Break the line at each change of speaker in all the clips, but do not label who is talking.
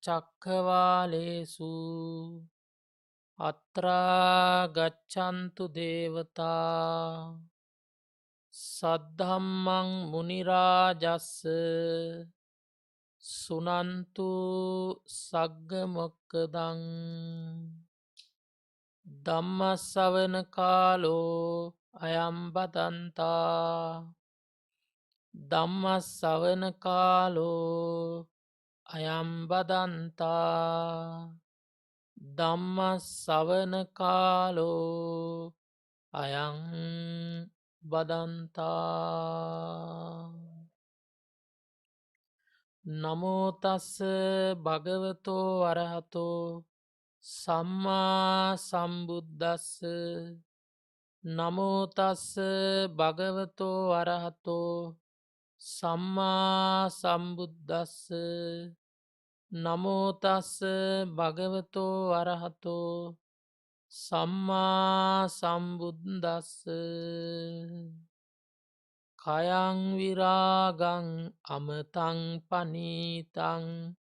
චක්ඛවාලේසු අත්‍රා ගච්ඡන්තු දේවතා සද්ධම්මං මුනි රාජස්ස සුනන්තු සග්ග මොක්ඛදං ධම්මස්සවන කාලෝ අයම් බදන්තා ධම්මස්සවන කාලෝ අයම් බදන්තා ධම්මස්සවන කාලෝ අයං බදන්තා නමෝ තස්ස භගවතෝ අරහතෝ සම්මා සම්බුද්දස්ස නමෝ තස්ස භගවතෝ අරහතෝ සම්මා සම්බුද්දස්ස නමෝ තස්ස භගවතෝ අරහතෝ සම්මා සම්බුද්දස්ස කයං විරාගං අමතං පනීතං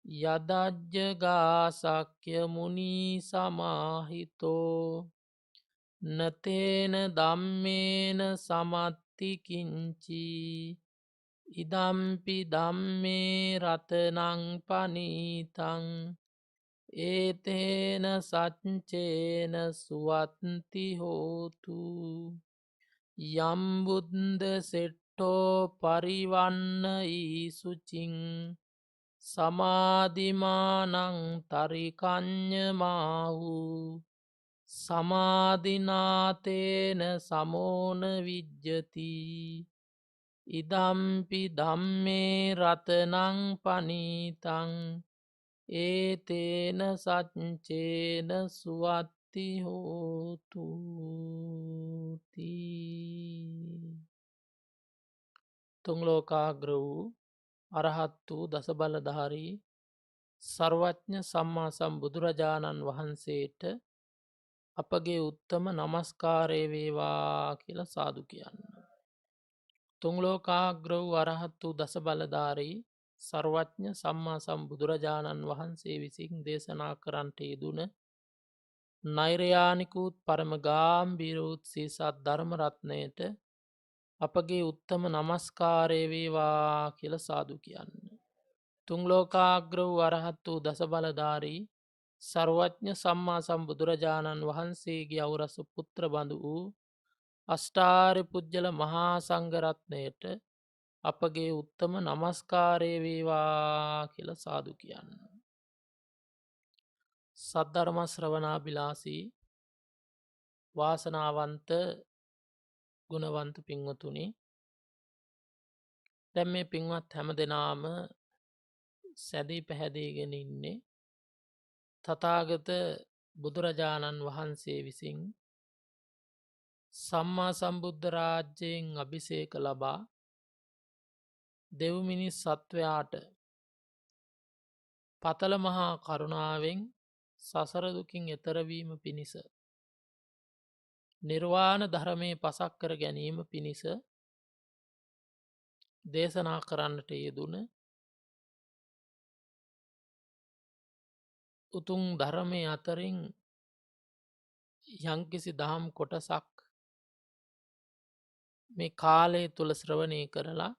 යදජ්ජගාසක්‍ය මුනී සමාහිතෝ නතේන ධම්මේන සමත්තිකිංචි ඉදම්පි ධම්මේ රතනං පනීතං ඒතේන සච්චේන සුවත්ති හෝතු යම්බුද්ද සෙට්ටෝ පරිවන්න ඊසුචිං සමාධිමානං තරිකං්ඥමාහු සමාධිනාතේන සමෝන විජ්ජති ඉදම්පි ධම්මේ රතනං පනීතං ඒතේන සච්චේන සුවත්ති හෝතුති තුංලෝකාග්‍ර වූ අරහත් වූ දස බලධාරී සර්වඥ සම්මා සම්බුදුරජාණන් වහන්සේට අපගේ උත්තම නමස්කාරය වේවා කියලා සාදු කියන්න. තුංලෝකාග්‍ර වූ අරහත් වූ දස බලධාරී සර්වඥ සම්මා සම්බුදුරජාණන් වහන්සේ විසින් දේශනා කරන්නට යෙදුන නෛර්යානිකුත් පරම ගාම්භීරවූත් සීසත් ධර්ම රත්නයට අපගේ උත්තම නමස්කාරය වේවා කියලා සාදු කියන්න. තුංලෝකාග්‍ර වූ අරහත් වූ දස බලධාරී සර්වඥ සම්මා සම්බුදුරජාණන් වහන්සේගේ අවුරස පුත්‍ර බඳු වූ අෂ්ටාරි පුජ්ජල මහා සංඝරත්නයට අපගේ උත්තම නමස්කාරය වේවා කියලා සාදු කියන්න. සද්ධර්ම ශ්‍රවණාබිලාසී වාසනාවන්ත ගුණවන්ත පින්වතුනි, දැන් මේ පින්වත් හැම දෙනාම සැදී පැහැදීගෙන ඉන්නේ තථාගත බුදුරජාණන් වහන්සේ විසින් සම්මා සම්බුද්ධ රාජ්‍යයෙන් අභිෂේක ලබා දෙව් මිනිස් සත්වයාට පතල මහා කරුණාවෙන් සසර දුකින් එතරවීම පිණිස නිර්වාණ ධර්මයේ පසක් කර ගැනීම පිණිස දේශනා කරන්නට යෙදුන උතුම් ධර්මයේ අතරින් යම්කිසි දහම් කොටසක් මේ කාලය තුල ශ්‍රවණය කරලා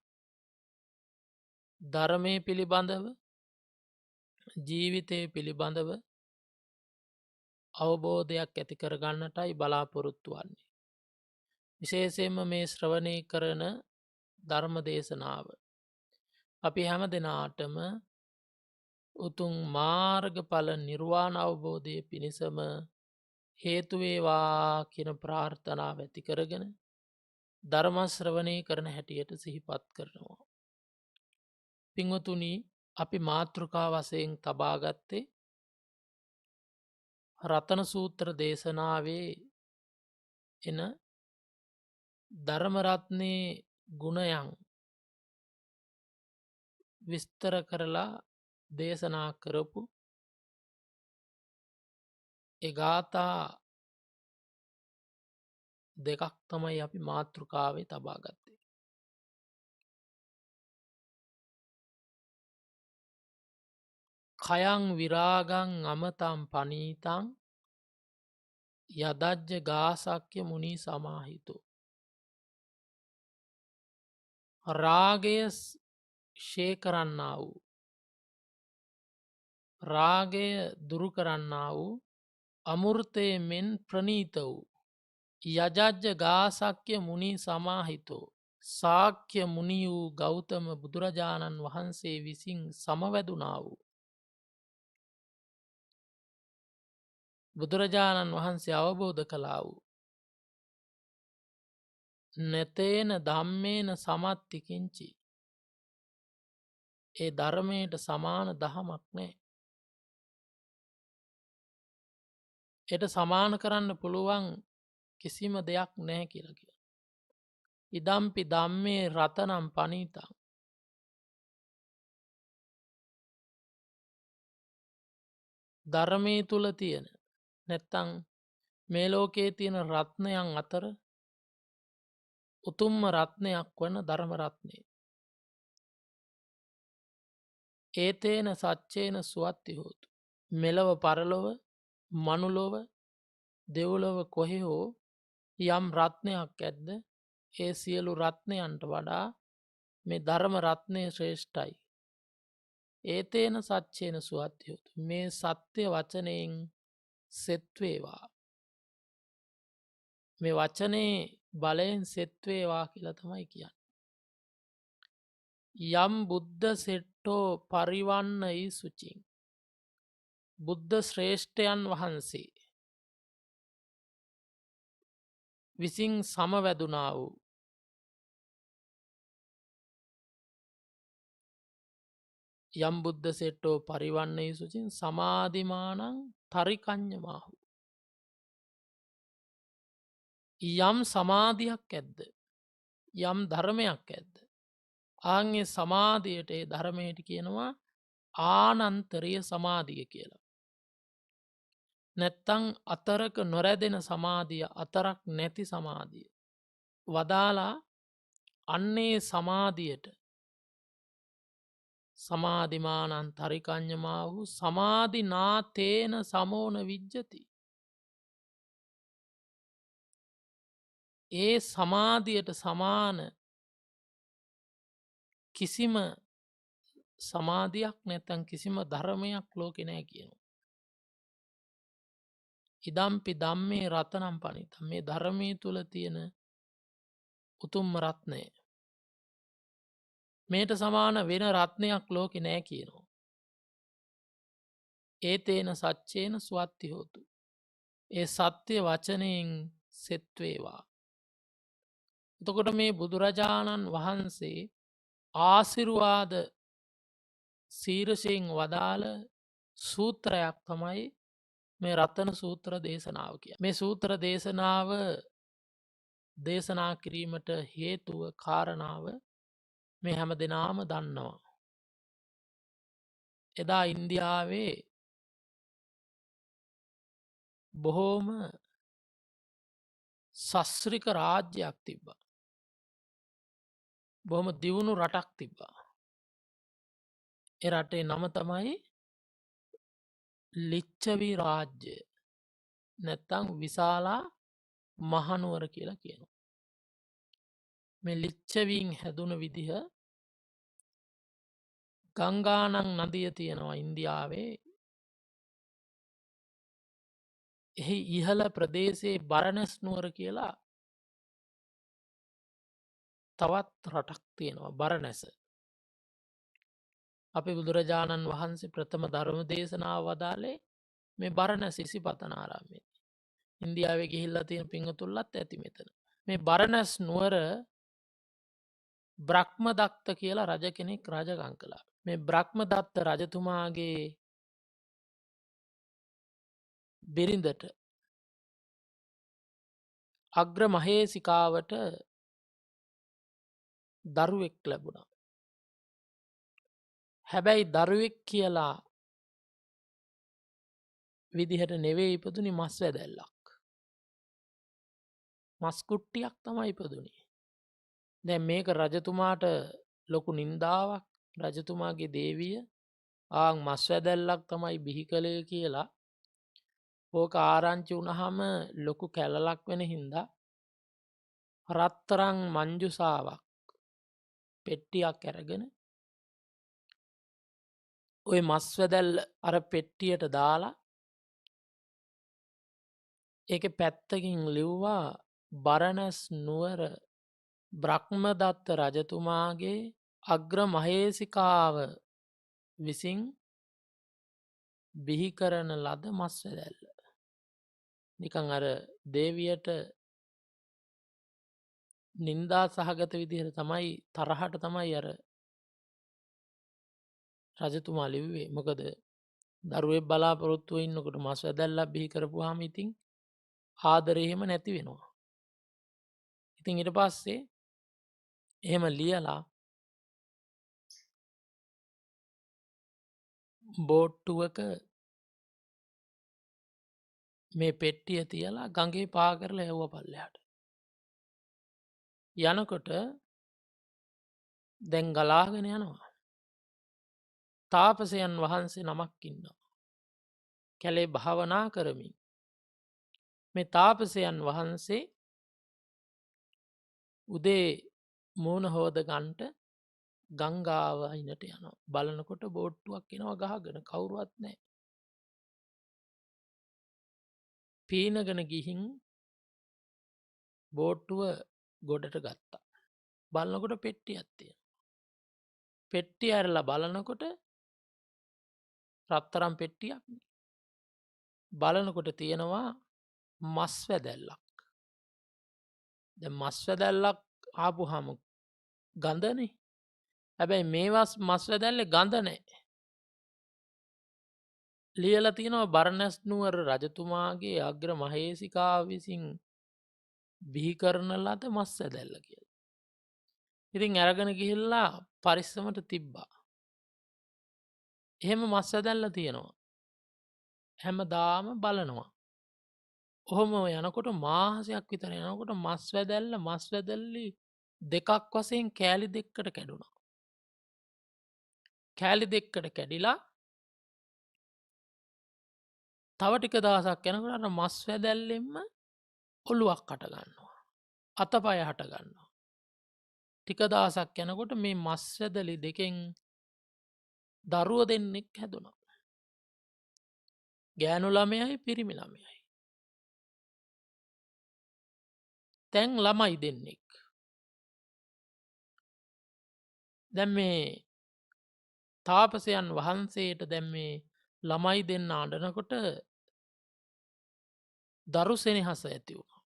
ධර්මයේ පිළිබඳව ජීවිතය පිළිබඳව අවබෝධයක් ඇති කර ගන්නටයි බලාපොරොත්තු වන්නේ. විශේෂයෙන්ම මේ ශ්‍රවණය කරන ධර්ම දේශනාව අපි හැම දෙනාටම උතුම් මාර්ගඵල නිර්වාණ අවබෝධය පිණිසම හේතු වේවා කියන ප්‍රාර්ථනාව ඇති කරගෙන ධර්ම ශ්‍රවණය කරන හැටියට සිහිපත් කරනවා. පින්වතුනි, අපි මාතෘකා වශයෙන් තබා ගත්තේ රතන සූත්‍ර දේශනාවේ එන ධර්ම රත්නේ ගුණයන් විස්තර කරලා දේශනා කරපු ඒ ගාථා දෙකක් තමයි අපි මාතෘකාවේ තබා ගත්තේ. කයං විරාගං අමතම් පනීතං යදජ්ජ ගාසක්්‍ය මුණී සමාහිතු. රාගය ශේ කරන්නා වූ රාගය දුරු කරන්නා වූ අමුෘතය මෙන් ප්‍රනීත වූ යජජ්ජ ගාසක්්‍ය මුණී සමාහිතෝ සාක්‍ය මුනි වූ ගෞතම බුදුරජාණන් වහන්සේ විසින් සමවැදුනා වූ බුදුරජාණන් වහන්සේ අවබෝධ කළා වූ නැතේන ධම්මේන සමත්තිකින්චි ඒ ධර්මයට සමාන දහමක් නෑ. එයට සමාන කරන්න පුළුවන් කිසිම දෙයක් නැහැ කියලා කිය. ඉදම්පි ධම්මේ රතනම් පනීතං ධර්මය තුල තියෙන නැත්තං මේ ලෝකයේ තියෙන රත්නයන් අතර උතුම්ම රත්නයක් වන ධර්ම රත්නය. ඒතේන සච්චේන සුවත්ති හෝතු. මෙලව පරලොව මනුලොව දෙව්ලොව කොහෙ හෝ යම් රත්නයක් ඇද්ද ඒ සියලු රත්නයන්ට වඩා මේ ධර්ම රත්නය ශ්‍රේෂ්ඨයි. ඒතේන සච්චේන සුවත්ති හෝතු. මේ සත්‍යය වචනයෙන් සෙත්වේවා. මේ වචනේ බලයෙන් සෙත්වේවා කියලා තමයි කියන්න. යම් බුද්ධ සෙට්ටෝ පරිවන්න යි සුචින්. බුද්ධ ශ්‍රේෂ්ඨයන් වහන්සේ විසින් සමවැදුනා වූ යම් බුද්ධ සෙට්ටෝ පරිවන්නේ සුචින් සමාධිමානං තරිකං්ඥමාහු. යම් සමාධයක් ඇද්ද යම් ධර්මයක් ඇද්ද. ආන්ගේ සමාධයට ඒ ධර්මයට කියනවා ආනන්තරය සමාධිය කියලා. නැත්තං අතරක නොරැදෙන සමාධිය අතරක් නැති සමාධිය. වදාලා අන්නේ සමාධියට සමාධිමානන් තරිකං්ඥමාහු සමාධිනාතේන සමෝන විජ්ජති. ඒ සමාධියට සමාන කිසිම සමාධයක් නැතැන් කිසිම ධර්මයක් ලෝකෙ නෑ කියනු. ඉදම්පි දම්මේ රතනම් පනිත මේ ධර්මය තුළ තියෙන උතුම්ම රත්නය. මේට සමාන වෙන රත්නයක් ලෝකෙ නෑ කියනවා. ඒතේන සච්චේන ස්වත්ති හෝතු. ඒ සත්‍යය වචනයෙන් සෙත්වේවා. එතකොට මේ බුදුරජාණන් වහන්සේ ආසිරුවාද සීරසයෙන් වදාළ සූත්‍රයක් තමයි මේ රත්තන සූත්‍ර දේශනාව කිය. මේ සූත්‍ර දේශනාව දේශනා කිරීමට හේතුව කාරණාව මේ හැම දෙනාම දන්නවා. එදා ඉන්දියාවේ බොහෝම සස්්‍රික රාජ්‍යයක් තිබ්බා. බොහොම දියුණු රටක් තිබ්බා. එරටේ නම තමයි ලිච්චවී රාජ්‍ය නැත්තං විශාලා මහනුවර කියලා කියනවා. මේ ලිච්චවීන් හැදුන විදිහ ගංගානං නදිය තියෙනවා ඉන්දියාවේ. එහි ඉහළ ප්‍රදේශයේ බරණැස් නුවර කියලා තවත් රටක් තියෙනවා බරණැස. අපි බුදුරජාණන් වහන්සේ ප්‍රථම ධර්ම දේශනාව වදාලේ මේ බරණැස ඉසිපතනාරාමේ. ඉන්දියාවේ ගිහිල්ලා තියෙන පිංගතුල්ලත් ඇති මෙතන. මේ බරණැස් නුවර බ්‍රහ්මදත්ත කියලා රජ කෙනෙක් රජකම් කළා. මේ බ්‍රහ්මදත්ත රජතුමාගේ බිරිඳට අග්‍ර මහේසිකාවට දරුවෙක් ලැබුණා. හැබැයි දරුවෙක් කියලා විදිහට නෙවේ ඉපදුනි මස් වැදැල්ලක්. මස්කුට්ටියක් තමයි ඉපදුනේ. දැන් මේක රජතුමාට ලොකු නින්දාවක්. රජතුමාගේ දේවිය ආං මස් වැදැල්ලක් තමයි බිහි කළේ කියලා ඕක ආරංචි වුණහම ලොකු කැලලක් වෙන හින්දා රත්තරං මංජුසාවක් පෙට්ටියක් අරගෙන ඔය මස් වැදැල්ල අර පෙට්ටියට දාලා ඒක පැත්තකින් ලිව්වා බරණැස් නුවර බ්‍රහ්මදත්ත රජතුමාගේ අග්‍ර මහේසිකාව විසින් බිහි කරන ලද මස් වැදැල්ල. නිකං අර දේවියට නින්දා සහගත විදිහට තමයි තරහට තමයි අර රජතුමා ලිව්වේ. මොකද දරුවෙක් බලාපොරොත්තුව ඉන්නකොට මස් වැදැල්ලක් බිහි කරපුවාම ඉතින් ආදරේ එහෙම නැති වෙනවා. ඉතින් ඊට පස්සේ එහෙම ලියලා බෝට්ටුවක මේ පෙට්ටිය තියලා ගඟේ පා කරලා යව්ව පල්ලෙහාට. යනකොට දැන් ගලාගෙන යනවා. තාපසයන් වහන්සේ නමක් ඉන්නවා. කැලේ භාවනා කරමින්. මේ තාපසයන් වහන්සේ උදේ මූණ හෝද ගන්ට ගංගාව අයිනට යනවා. බලනකොට බෝට්ටුවක් එනවා ගහගෙන කවුරුවත් නැහැ. පීනගෙන ගිහින් බෝට්ටුව ගොඩට ගත්තා. බලනකොට පෙට්ටියක් තියෙනවා. පෙට්ටිය ඇරලා බලනකොට රත්තරන් පෙට්ටියක් බලනකොට තියෙනවා මස් වැදැල්ලක්. දැන් මස් වැදැල්ලක් ආපුහම ගඳනේ. හැබැයි මේවස් මස් වැදැල්ලේ ගඳ නැහැ. ලියලා තියෙනවා බරණැස් නුවර රජතුමාගේ අග්‍ර මහේසිකාව විසින් බිහි කරන ලද මස් වැදැල්ල කියලා. ඉතින් අරගෙන ගිහිල්ලා පරිස්සමට තිබ්බා. එහෙම මස් වැදැල්ල තියෙනවා. හැමදාම බලනවා. ඔහොම යනකොට මාසයක් විතර යනකොට මස් වැදැල්ලි දෙකක් වශයෙන් කෑලි දෙකකට කැඩුනා. කෑලි දෙකකට කැඩිලා තව ටික දවසක් යනකොට අර මස් වැදැල්ලෙන්ම ඔළුවක් හට ගන්නවා. අතපය හට ගන්නවා. ටික දවසක් යනකොට මේ මස් වැදලි දෙකෙන් දරුවෝ දෙන්නෙක් හැදුණා. ගෑනු ළමයයි පිරිමි ළමයයි. දැන් ළමයි දෙන්නෙක්. දැන් මේ තාපසයන් වහන්සේට දැන් මේ ළමයි දෙන්න අඬනකොට දරු සෙනෙහස ඇති වුණා.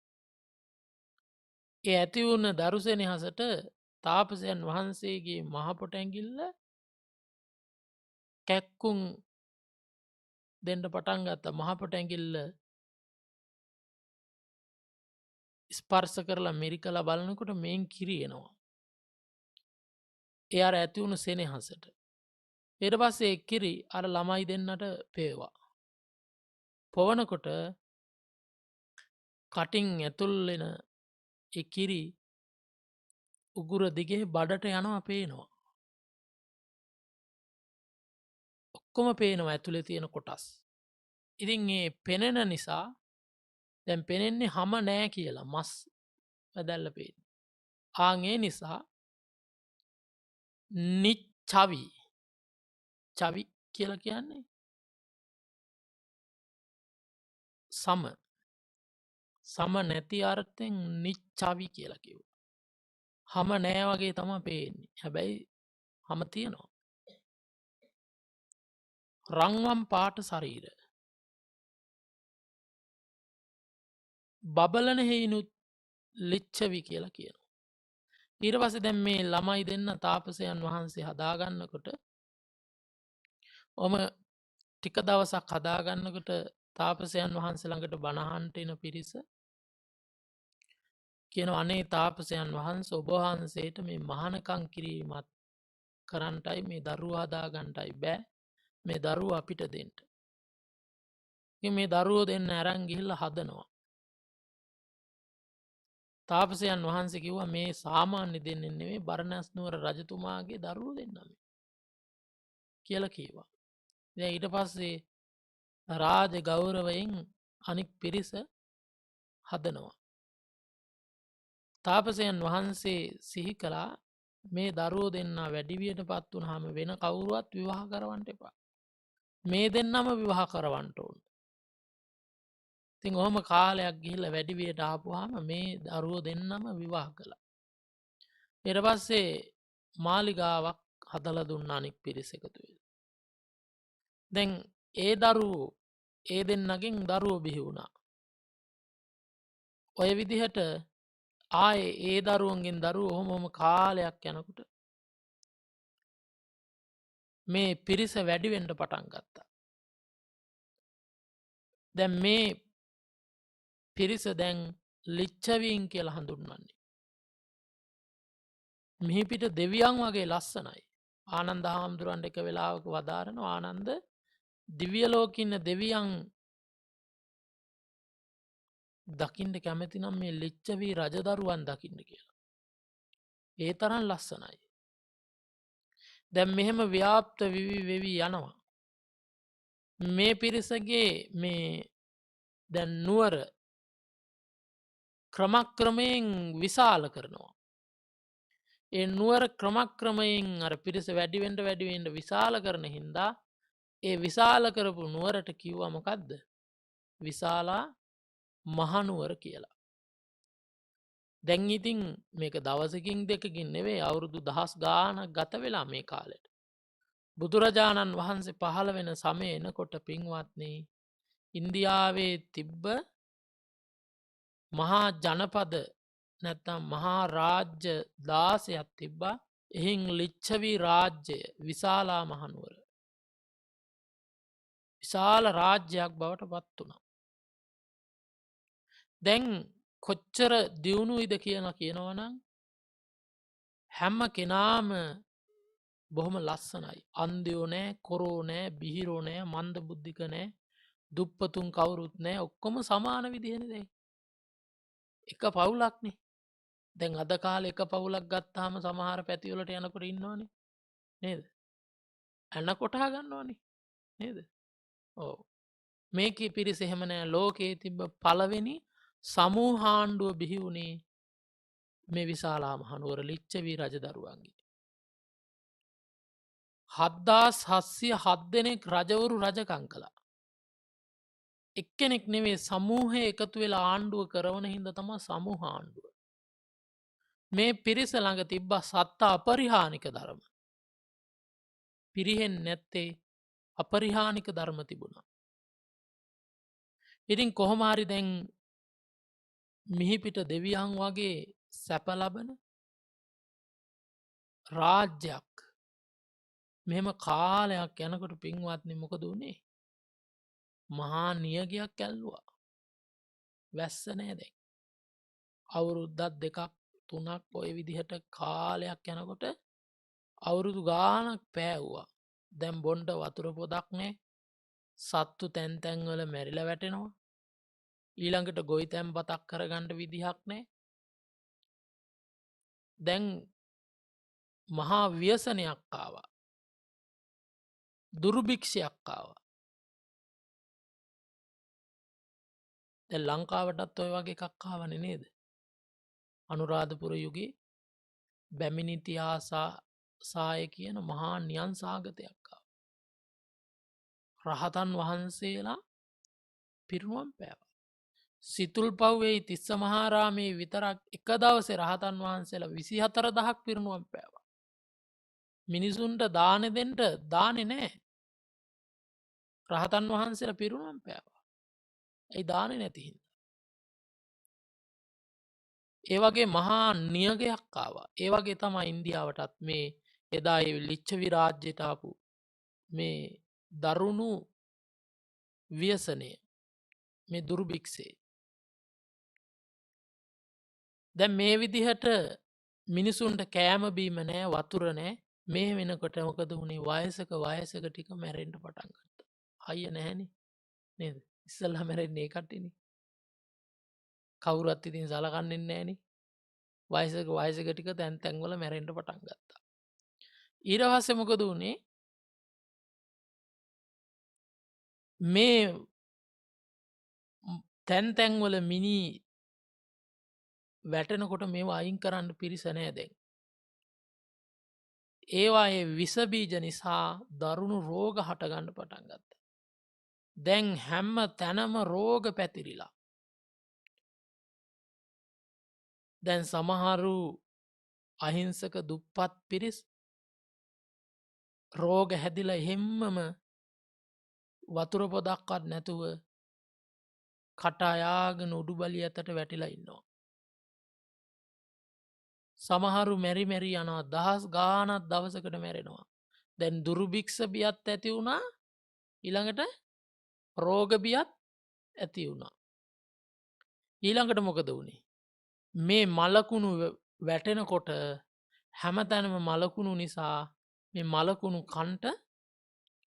ඒ ඇති වුණ දරු සෙනෙහසට තාපසයන් වහන්සේගේ මහපොට ඇඟිල්ල කැක්කුම් දෙන්න පටන් ගත්තා. මහපොට ඇඟිල්ල ස්පර්ශ කරලා මිරිකලා බලනකොට මේන් කිරි එනවා. ඒ අර ඇති වුණු සෙනෙහසට. ඊට පස්සේ ඒ කිරි අර ළමයි දෙන්නට පේවා. පොවනකොට කටින් ඇතුල් වෙන ඒ කිරි උගුර දිගේ බඩට යනවා පේනවා. ඔක්කොම පේනවා ඇතුලේ තියෙන කොටස්. ඉතින් ඒ පෙනෙන නිසා දැන් පෙනෙන්නේ හැම නෑ කියලා මස් වැදැල්ල පේන. ආන් ඒ නිසා නිච්චවි චවි කියලා කියන්නේ සම නැති අර්ථයෙන් නිච්චවි කියලා කිව්වා. හැම නෑ වගේ තමයි පේන්නේ. හැබැයි හැම තියෙනවා. රන්වන් පාට ශරීර. බබලන හේනුත් ලිච්ඡවි කියලා කියනවා. ඊට පස්සේ දැන් මේ ළමයි දෙන්න තාපසයන් වහන්සේ හදාගන්නකොට ඔම ටික දවසක් හදාගන්නකොට තාපසයන් වහන්සේ ළඟට බණ අහන්නට එන පිරිස කියනවා අනේ තාපසයන් වහන්සේ ඔබ වහන්සේට මේ මහානකම් කිරීමත් කරන්නටයි මේ දරුවා හදාගන්නටයි බෑ. මේ දරුවා අපිට දෙන්න. ඉතින් මේ දරුවෝ දෙන්න අරන් ගිහිල්ලා හදනවා. තාපසයන් වහන්සේ කිව්වා මේ සාමාන්‍ය දෙන්නෙ නෙමෙයි බරණැස් නුවර රජතුමාගේ දරුවෝ දෙන්නම කියලා කිව්වා. දැන් ඊට පස්සේ රාජ ගෞරවයෙන් අනික් පිරිස හදනවා. තාපසයන් වහන්සේ සිහි කළා මේ දරුවෝ දෙන්න වැඩිවියට පත් වුනහම වෙන කවුරුවත් විවාහ කරවන්න එපා. මේ දෙන්නම විවාහ කරවන්න ඕන. ඉතින් ඔහොම කාලයක් ගිහිල්ලා වැඩිවියට ආපුවාම මේ දරුවෝ දෙන්නම විවාහ කළා. ඊට පස්සේ මාලිගාවක් හදලා දුන්න අනික් පිරිස එකතු වෙලා. දැන් ඒ දරුවෝ ඒ දෙන්නගෙන් දරුවෝ බිහි වුණා. ඔය විදිහට ආයේ ඒ දරුවන්ගෙන් දරුවෝ ඔහොම කාලයක් යනකොට මේ පිරිස වැඩි වෙන්න පටන් ගත්තා. දැන් මේ පිරිස දැන් ලිච්ඡවීන් කියලා හඳුන්වන්නේ. මිහිපිට දෙවියන් වගේ ලස්සනයි. ආනන්ද හාමුදුරන්ට එක වෙලාවක වදාරනවා ආනන්ද දිව්‍ය ලෝකේ ඉන්න දෙවියන් දකින්න කැමති නම් මේ ලිච්ඡවී රජදරුවන් දකින්න කියලා. ඒ තරම් ලස්සනයි. දැන් මෙහෙම ව්‍යාප්ත වෙවි යනවා. මේ පිරිසගේ මේ දැන් නුවර ක්‍රමක්‍රමයෙන් විශාල කරනවා. ඒ නුවර ක්‍රමක්‍රමයෙන් අර පිරිස වැඩිවෙන්න වැඩිවෙන්න විශාල කරන හින්දා ඒ විශාල කරපු නුවරට කිව්වා මොකද්ද? විශාලා මහනුවර කියලා. දැන් ඉතින් මේක දවසකින් දෙකකින් නෙවෙයි අවුරුදු දහස් ගාණක් ගත වෙලා මේ කාලෙට. බුදුරජාණන් වහන්සේ පහළ වෙන සමය එනකොට පින්වත්නි ඉන්දියාවේ තිබ්බ මහා ජනපද නැත්නම් මහා රාජ්‍ය 16ක් තිබ්බා. එහින් ලිච්ඡවී රාජ්‍යය විශාලා මහනුවර විශාල රාජ්‍යයක් බවට පත් වුණා. දැන් කොච්චර දියුණුයිද කියලා කියනවනම් හැම කෙනාම බොහොම ලස්සනයි. අන්ධයෝ නෑ, කොරෝ නෑ, බිහිරෝ නෑ, මන්ද බුද්ධික නෑ, දුප්පතුන් කවුරුත් නෑ. ඔක්කොම සමාන විදිහනේ දැන්. එක පවුලක්නේ. දැන් අද කාලේ එක පවුලක් ගත්තාම සමහර පැතිවලට යනකොට ඉන්නවනේ. නේද? ඇන කොටා ගන්නවනේ. නේද? ඔව්. මේකේ පිරිස එහෙම නෑ. ලෝකයේ තිබ්බ පළවෙනි සමූහාණ්ඩුව බිහි වුණේ මේ විශාලා මහනුවර ලිච්ඡවී රජදරුවන්ගේ. 7707 දෙනෙක් රජවරු රජකම් කළා. එක්කෙනෙක් නෙවෙයි සමූහය එකතු වෙලා ආණ්ඩුව කරවන හින්දා තමයි සමූහ ආණ්ඩුව. මේ පිරිස ළඟ තිබ්බ සත්ත අපරිහානික ධර්ම. පිරිහෙන්නේ නැත්තේ අපරිහානික ධර්ම තිබුණා. ඉතින් කොහොම හරි දැන් මිහිපිට දෙවියන් වගේ සැප ලබන රාජ්‍යයක් මෙහෙම කාලයක් යනකොට පින්වත්නි මොකද උනේ? මහා නියගයක් ඇල්ලුවා. වැස්ස නෑ දැන්. අවුරුද්දක් දෙකක් තුනක් ඔය විදිහට කාලයක් යනකොට අවුරුදු ගාණක් පෑවුවා. දැන් බොණ්ඩ වතුර පොදක් නෑ. සත්තු තැන් තැන් වල මැරිලා වැටෙනවා. ඊළඟට ගොවිතැන් බතක් කරගන්න විදිහක් නෑ. දැන් මහා ව්‍යසනයක් ආවා. දුර්භික්ෂයක් ආවා. දැන් ලංකාවටත් ඔය වගේ එකක් ආවනේ නේද? අනුරාධපුර යුගයේ බැමිණිතියාසාය කියන මහා නියං සාගතයක් ආවා. රහතන් වහන්සේලා පිරිනුවම් පෑවා. සිතුල්පව්වේ තිස්ස මහාරාමේ විතරක් එක දවසේ රහතන් වහන්සේලා 24000ක් පිරිනුවම් පෑවා. මිනිසුන්ට දාන දෙන්න දානේ නැහැ. රහතන් වහන්සේලා පිරිනුවම් පෑවා. ඒ දානේ නැති හින්දා. ඒ වගේ මහා නියගයක් ආවා. ඒ වගේ තමයි ඉන්දියාවටත් මේ එදා ඒ ලිච්ඡවි රාජ්‍යයට ආපු මේ දරුණු ව්‍යසනය මේ දුර්භික්ෂේ. දැන් මේ විදිහට මිනිසුන්ට කෑම බීම නෑ වතුර නෑ. මේ වෙනකොට මොකද වුනේ? වයසක ටික මැරෙන්න පටන් ගත්තා. හයිය නැහැනේ නේද? ඉස්සල්ලා මැරෙන්නේ ඒ කට්ටියනේ. කවුරුත් ඉතින් සලකන්නේ නැහැනේ. වයසක ටික තැන් තැන් වල මැරෙන්න පටන් ගත්තා. ඊට පස්සේ මොකද වුනේ? මේ තැන් තැන්වල මිනි වැටෙනකොට මේවා අයින් කරන්න පිරිස නෑ දැන්. ඒවායේ විසබීජ නිසා දරුණු රෝග හටගන්න පටන් ගත්ත. දැන් හැම්ම තැනම රෝග පැතිරිලා. දැන් සමහරු අහිංසක දුප්පත් පිරිස් රෝග හැදිල එහෙම්මම වතුර පොදක්වත් නැතුව කටයාගෙන උඩු බලි ඇතට වැටිලා ඉන්නවා. සමහරු මැරි මැරි යනවා දහස් ගානත් දවසකට මැරෙනවා. දැන් දුරුභික්ෂ බියත් ඇති වුණා ඊළඟට රෝගබියත් ඇති වුණා. ඊළඟට මොකද වුණේ. මේ මලකුණු වැටෙනකොට හැමතැනම මලකුණු නිසා මේ මලකුණු කන්ට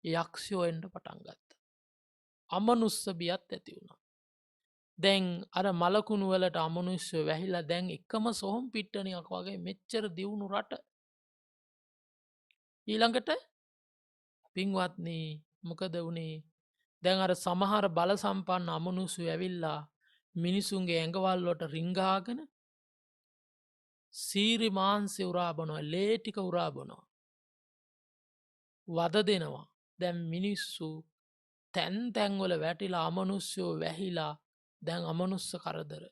යක්ෂයෝෙන්ට පටන් ගත්ත. අමනුස්ස බියත් ඇති වුණා. දැන් අර මලකුණු වලට අමනුස්්‍ය වැහිලා දැන් එකම සොහොම් පිට්ටනයක් වගේ මෙච්චර දියුණු රට. ඊළඟට පින්වත්න මොකද වුණේ දැන් අර සමහර බල සම්පන්න අමනුස්සු ඇවිල්ලා මිනිසුන්ගේ ඇඟවල්ලොට රිංගාගෙන සීරි මාන්සෙ උරාබනොව ලේටික උරාබනොව. වද දෙනවා දැන් මිනිස්සු තැන් තැන්වල වැටිලා අමනුස්්‍යයෝ වැහිලා දැන් අමනුස්ස කරදර.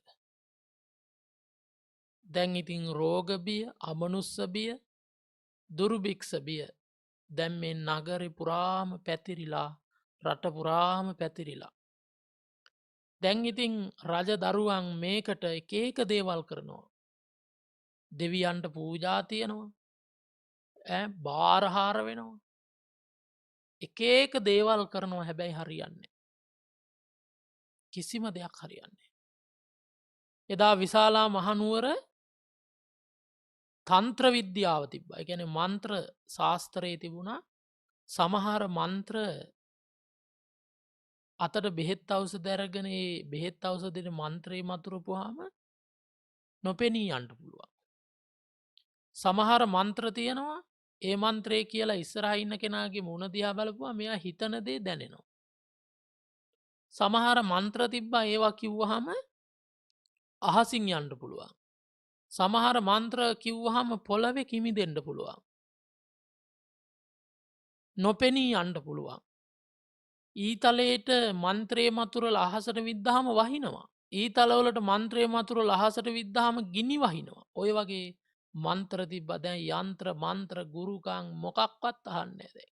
දැන් ඉතින් රෝගබිය අමනුස්සබිය දුරුභික්ෂබිය දැම් මේ නගරි පුරාම පැතිරිලා රට පුරාම පැතිරිලා. දැන් ඉතින් රජ දරුවන් මේකට එකේක දේවල් කරනවා. දෙවියන්ට පූජාතියනවා බාරහාර වෙනවා. එකේක දේවල් කරනවා හැබැයි හරියන්නේ. කිසිම දෙයක් හරියන්නේ. එදා විශාලා මහනුවර තන්ත්‍ර විද්‍යාව තිබ්බ ගැන මන්ත්‍ර ශාස්ත්‍රයේ තිබුණා සමහර මන්ත්‍ර අතට බෙහෙත් අවස දැරගෙන බෙහෙත් අවසදෙන මන්ත්‍රයේ මතුරපුහාම නොපෙනී අන්ට පුළුවන්. සමහර මන්ත්‍ර තියෙනවා ඒ මන්ත්‍රය කියලා ඉස්සරහඉන්න කෙනගේ මුණ දිහා බලපුවා මෙයා හිතනදේ දැනෙනවා. සමහර මන්ත්‍ර තිබ්බා ඒවා කිව්වහම අහසින් යන්ට පුළුවන්. සමහර මන්ත්‍ර කිව්වහම පොළවෙ කිමි දෙන්න පුළුවන්. නොපෙනී අන්ට පුළුවන්. ඊතලයට මන්ත්‍රයේ මතුරල අහසට විද්ධහම වහිනවා. ඊතලවලට මන්ත්‍රයේ මතුරල අහසට විද්ධහම ගිනි වහිනවා. ඔය වගේ මන්ත්‍ර තිබ්බ දැන් යන්ත්‍ර මන්ත්‍ර ගුරුකං මොකක්වත් අහන්නේ දැන්.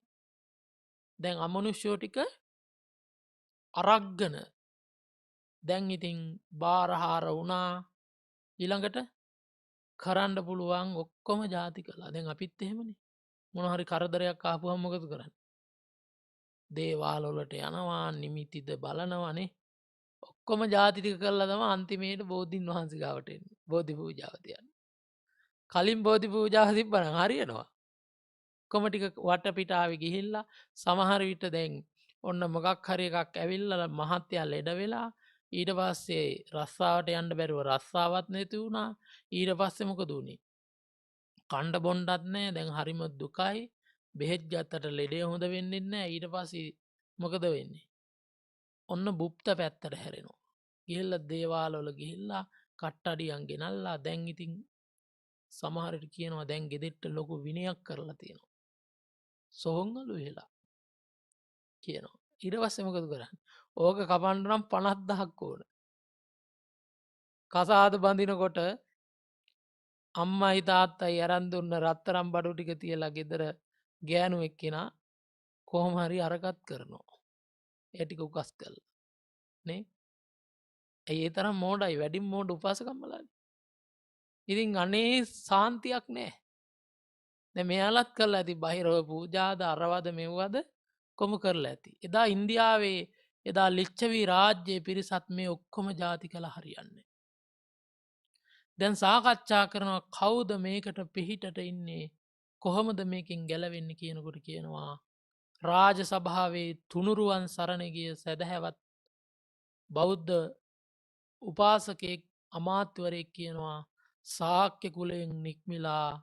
දැන් අමනුෂ්‍යෝටික අරක්ගන දැන් ඉතින් බාරහාර වුණා ඊළඟට කරන්න පුළුවන් ඔක්කොම ජාති කලා දැන් අපිත් එහෙමනි මොනහරි කරදරයක් ආපුහම්මකතු කරන්න. දේවාලොලට යනවා නිමිතිද බලනවනේ ඔක්කොම ජාතිටික කරලා තම අන්තිමේට බෝධීන් වහන්සිකාවටෙන් බෝධි පූජාවතියන්. කලින් බෝධි පූජාව තිබ්බන හරියනවා. කොමටික වට පිටාව ගිහිල්ලා සමහර විට දැන් ඔන්න මොකක් හරි එකක් ඇවිල්ල මහත්තයා ලෙඩ වෙලා ඊට පස්සේ රස්සාාවට යන්ඩ බැරුව රස්සාාවත් නැති වුණා ඊට පස්සෙ මොක දුණේ. කණ්ඩ බොන්්ඩත් නෑ දැන් හරිම දුකයි බෙහෙත් ගත්තට ලෙඩේ හොඳ වෙන්නෙන්න ඊට පසි මොකද වෙන්නේ. ඔන්න බුප්ත පැත්තට හැරෙනවා. ගිල්ල දේවාලොල ගිහිල්ලා කට්ටඩියන් ගෙනල්ලා දැන් ඉතින් සමහරට කියනවා දැන් ගෙදෙට්ට ලොකු විනයක් කරලා තියෙනවා. සොහොංගලු වෙලා කියනවා. ඉරවස්සමකතු කරන්න. ඕක කපන්ඩනම් 50,000ක් ඕන. කසාද බඳිනකොට අම්මයි තාත්තයි ඇරන්දුන්න රත්තරම් බඩු ටික තියලා ගෙදර ගෑනු එක්කෙන කොහොමහරි අරගත් කරනවා. ඒටික උකස් කල් නේ ඒ තරම් මෝඩයි වැඩිම් මෝඩ උපාසකම්මලන්න. ඉතින් අනේ සාන්තියක් නෑ. මෙයාලත් කරලා ඇති බහිරව පූජාද අරවාද මෙව්වද කොම කරලා ඇති. එදා ඉන්දියාවේ එදා ලිච්චවී රාජ්‍යයේ පිරිසත් මේ ඔක්කොම ජාති කළ හරියන්නේ. දැන් සාකච්ඡා කරනවා කවුද මේකට පිහිටට ඉන්නේ කොහොමද මේකින් ගැලවෙන්න කියනකොට කියනවා. රාජ සභාවේ තුනුරුවන් සරණගිය සැදැහැවත් බෞද්ධ උපාසකෙක් අමාත්‍යවරයෙක් කියනවා සාක්‍ය කුලයෙන් නික්මිලා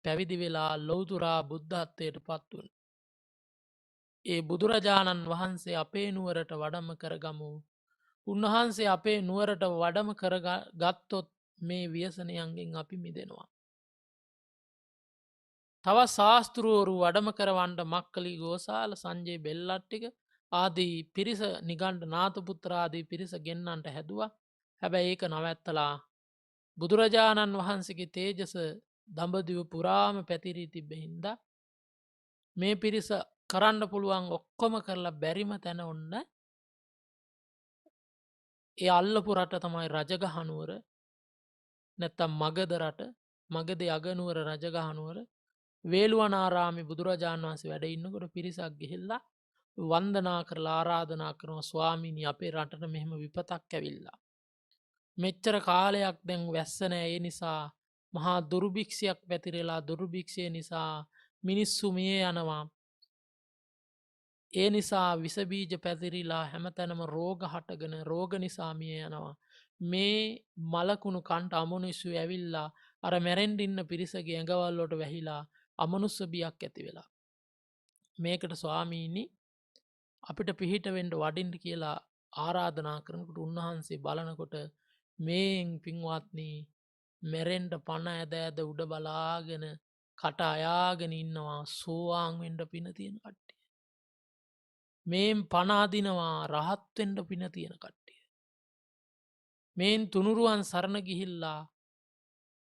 පැවිදි වෙලා ලොවතුරා බුද්ධත්වයට පත්වන. ඒ බුදුරජාණන් වහන්සේ අපේ නුවරට වඩම කරගමු. උන්වහන්සේ අපේ නුවරට වඩම කරගත්තොත් මේ ව්‍යසනයන්ගෙන් අපි මිදෙනවා. තව ශාස්තෘුවරු වඩම කරවන්ට මක්කලි ගෝසාල සංජයේ බෙල්ලට්ටික ආදී පිරිස නිගණ්ඩ නාතපුත්‍රාදී පිරිස ගෙන්න්නන්ට හැදවා. හැබැයි ඒක නවැත්තලා බුදුරජාණන් වහන්සේගේ තේජස දඹදිව පුරාම පැතිරී තිබෙහින්ද මේ පිරිස කරන්න පුළුවන් ඔක්කොම කරලා බැරිම තැන ඔන්න ඒ අල්ලපු රට තමයි රජගහනුවර නැත්තම් මගද රට මගද අගනුවර රජගහනුවර වේළුවනාරාමි බුදුරජාණන් වහන්සේ වැඩ ඉන්නකොට පිරිසක් ගිහිල්ලා වන්දනා කරලා ආරාධනා කරනවා ස්වාමීනි අපේ රටට මෙහෙම විපතක් ඇවිල්ලා. මෙච්චර කාලයක් දැන් වැස්සනෑ ඒ නිසා මහා දුර්භික්ෂයක් පැතිරෙලා දුර්භික්ෂය නිසා මිනිස්සු මිය යනවා. ඒ නිසා විසබීජ පැතිරිලා හැමතැනම රෝග හටගෙන රෝග නිසා මිය යනවා. මේ මලකුණු කන්ට අමනුස්සු ඇවිල්ලා අර මැරෙන්ඩින්න පිරිසගේ ඇඟවල්ලොට වැහිලා අමනුස්ස බියක් ඇති වෙලා. මේකට ස්වාමීනි අපිට පිහිටවෙන්ඩ වඩින්ට කියලා ආරාධනා කරනකට උන්වහන්සේ බලනකොට මේෙන් පින්වත්නී මැරෙන්ඩ පණ ඇද ඇද උඩ බලාගෙන කට අයාගෙන ඉන්නවා සෝවාංවෙන්ඩ පින තියෙන කට්ටිය. මේන් පනාදිනවා රහත්වෙන්ඩ පින තියෙන කට්ටිය. මේන් තුනුරුවන් සරණ ගිහිල්ලා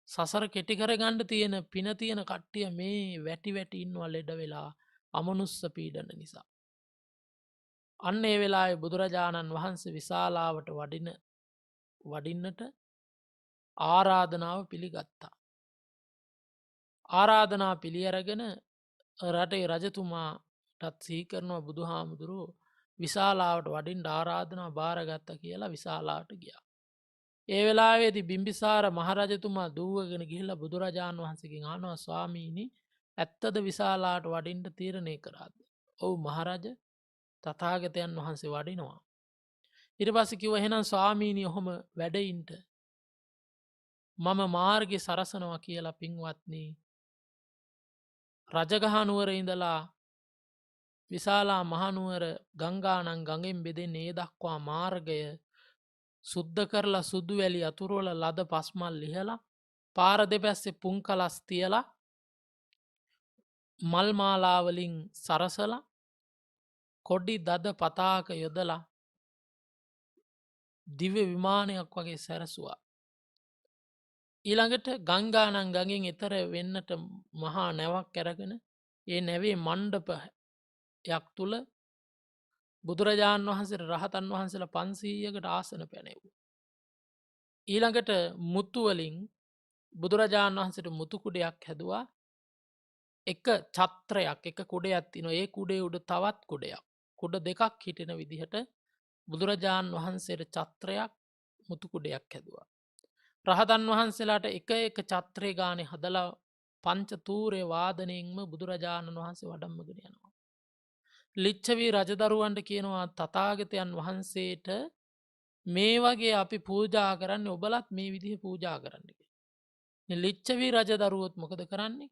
සසර කෙටිකර ගණ්ඩ තියෙන පින තියෙන කට්ටිය මේ වැටි වැටි ඉන්නවා ලෙඩ වෙලා අමනුස්ස පීඩන නිසා. අන්න ඒ වෙලා බුදුරජාණන් වහන්සේ විශාලාවට වඩින්නට ආරාධනාව පිළිගත්තා. ආරාධනා පිළියරගෙන රටේ රජතුමාටත් සීකරනවා බුදු හාමුදුරුව විශාලාවට වඩින් ආරාධනා භාරගත්ත කියලා විශාලාට ගියා. ඒ වෙලාවේදි බිම්බිසාර මහරජතුමා දූවගෙන ගිහිල්ලා බුදුරජාණන් වහන්සේගෙන් අහනවා ස්වාමීනි ඇත්තද විශාලාට වඩින්ට තීරණය කරාද? ඔව් මහරජ තථාගතයන් වහන්සේ වඩිනවා. ඊට පස්සේ කිව්වා එහෙනම් ස්වාමීනි ඔහොම වැඩයින්ට මම මාර්ගය සරසනවා කියලා පින්වත්නි රජගහනුවර ඉඳලා විශාලා මහනුවර ගංගානං ගඟෙන් බෙදෙන්නේ ඒ දක්වා මාර්ගය සුද්ධ කරලා සුදු වැලි අතුරුවල ලද පස්මල් ලිහලා පාර දෙපැස්සේ පුංකලස් තියලා මල් මාලාවලින් සරසලා කොඩි දද පතාක යොදලා දිව්‍ය විමානයක් වගේ සැරසුවා. ඊළඟට ගංගානං ගඟෙන් එතර වෙන්නට මහා නැවක් ඇරගෙන ඒ නැවේ මණ්ඩපයක් තුල බුදුරජාණන් වහන්සේ රහතන් වහන්සේලා 500කට ආසන පැනෙව්වා. ඊළඟට මුතු වලින් බුදුරජාණන් වහන්සේට මුතු කුඩයක් හැදුවා. එක ඡත්‍රයක් එක කුඩයක් තියෙනවා. ඒ කුඩේ උඩ තවත් කුඩයක්. කුඩ දෙකක් හිටින විදිහට බුදුරජාණන් වහන්සේට ඡත්‍රයක් මුතු කුඩයක් හැදුවා. රහතන් වහන්සේලාට එක එක ඡත්‍රේ ගානේ හදලා පංච තූරේ වාදනයෙන්ම බුදුරජාණන් වහන්සේ වඩම්මගෙන යනවා. ලිච්ඡවි රජදරුවන්ට කියනවා තථාගතයන් වහන්සේට මේ වගේ අපි පූජා කරන්නේ ඔබලත් මේ විදිහ පූජා කරන්න කියලා. ලිච්ඡවි රජදරුවොත් මොකද කරන්නේ?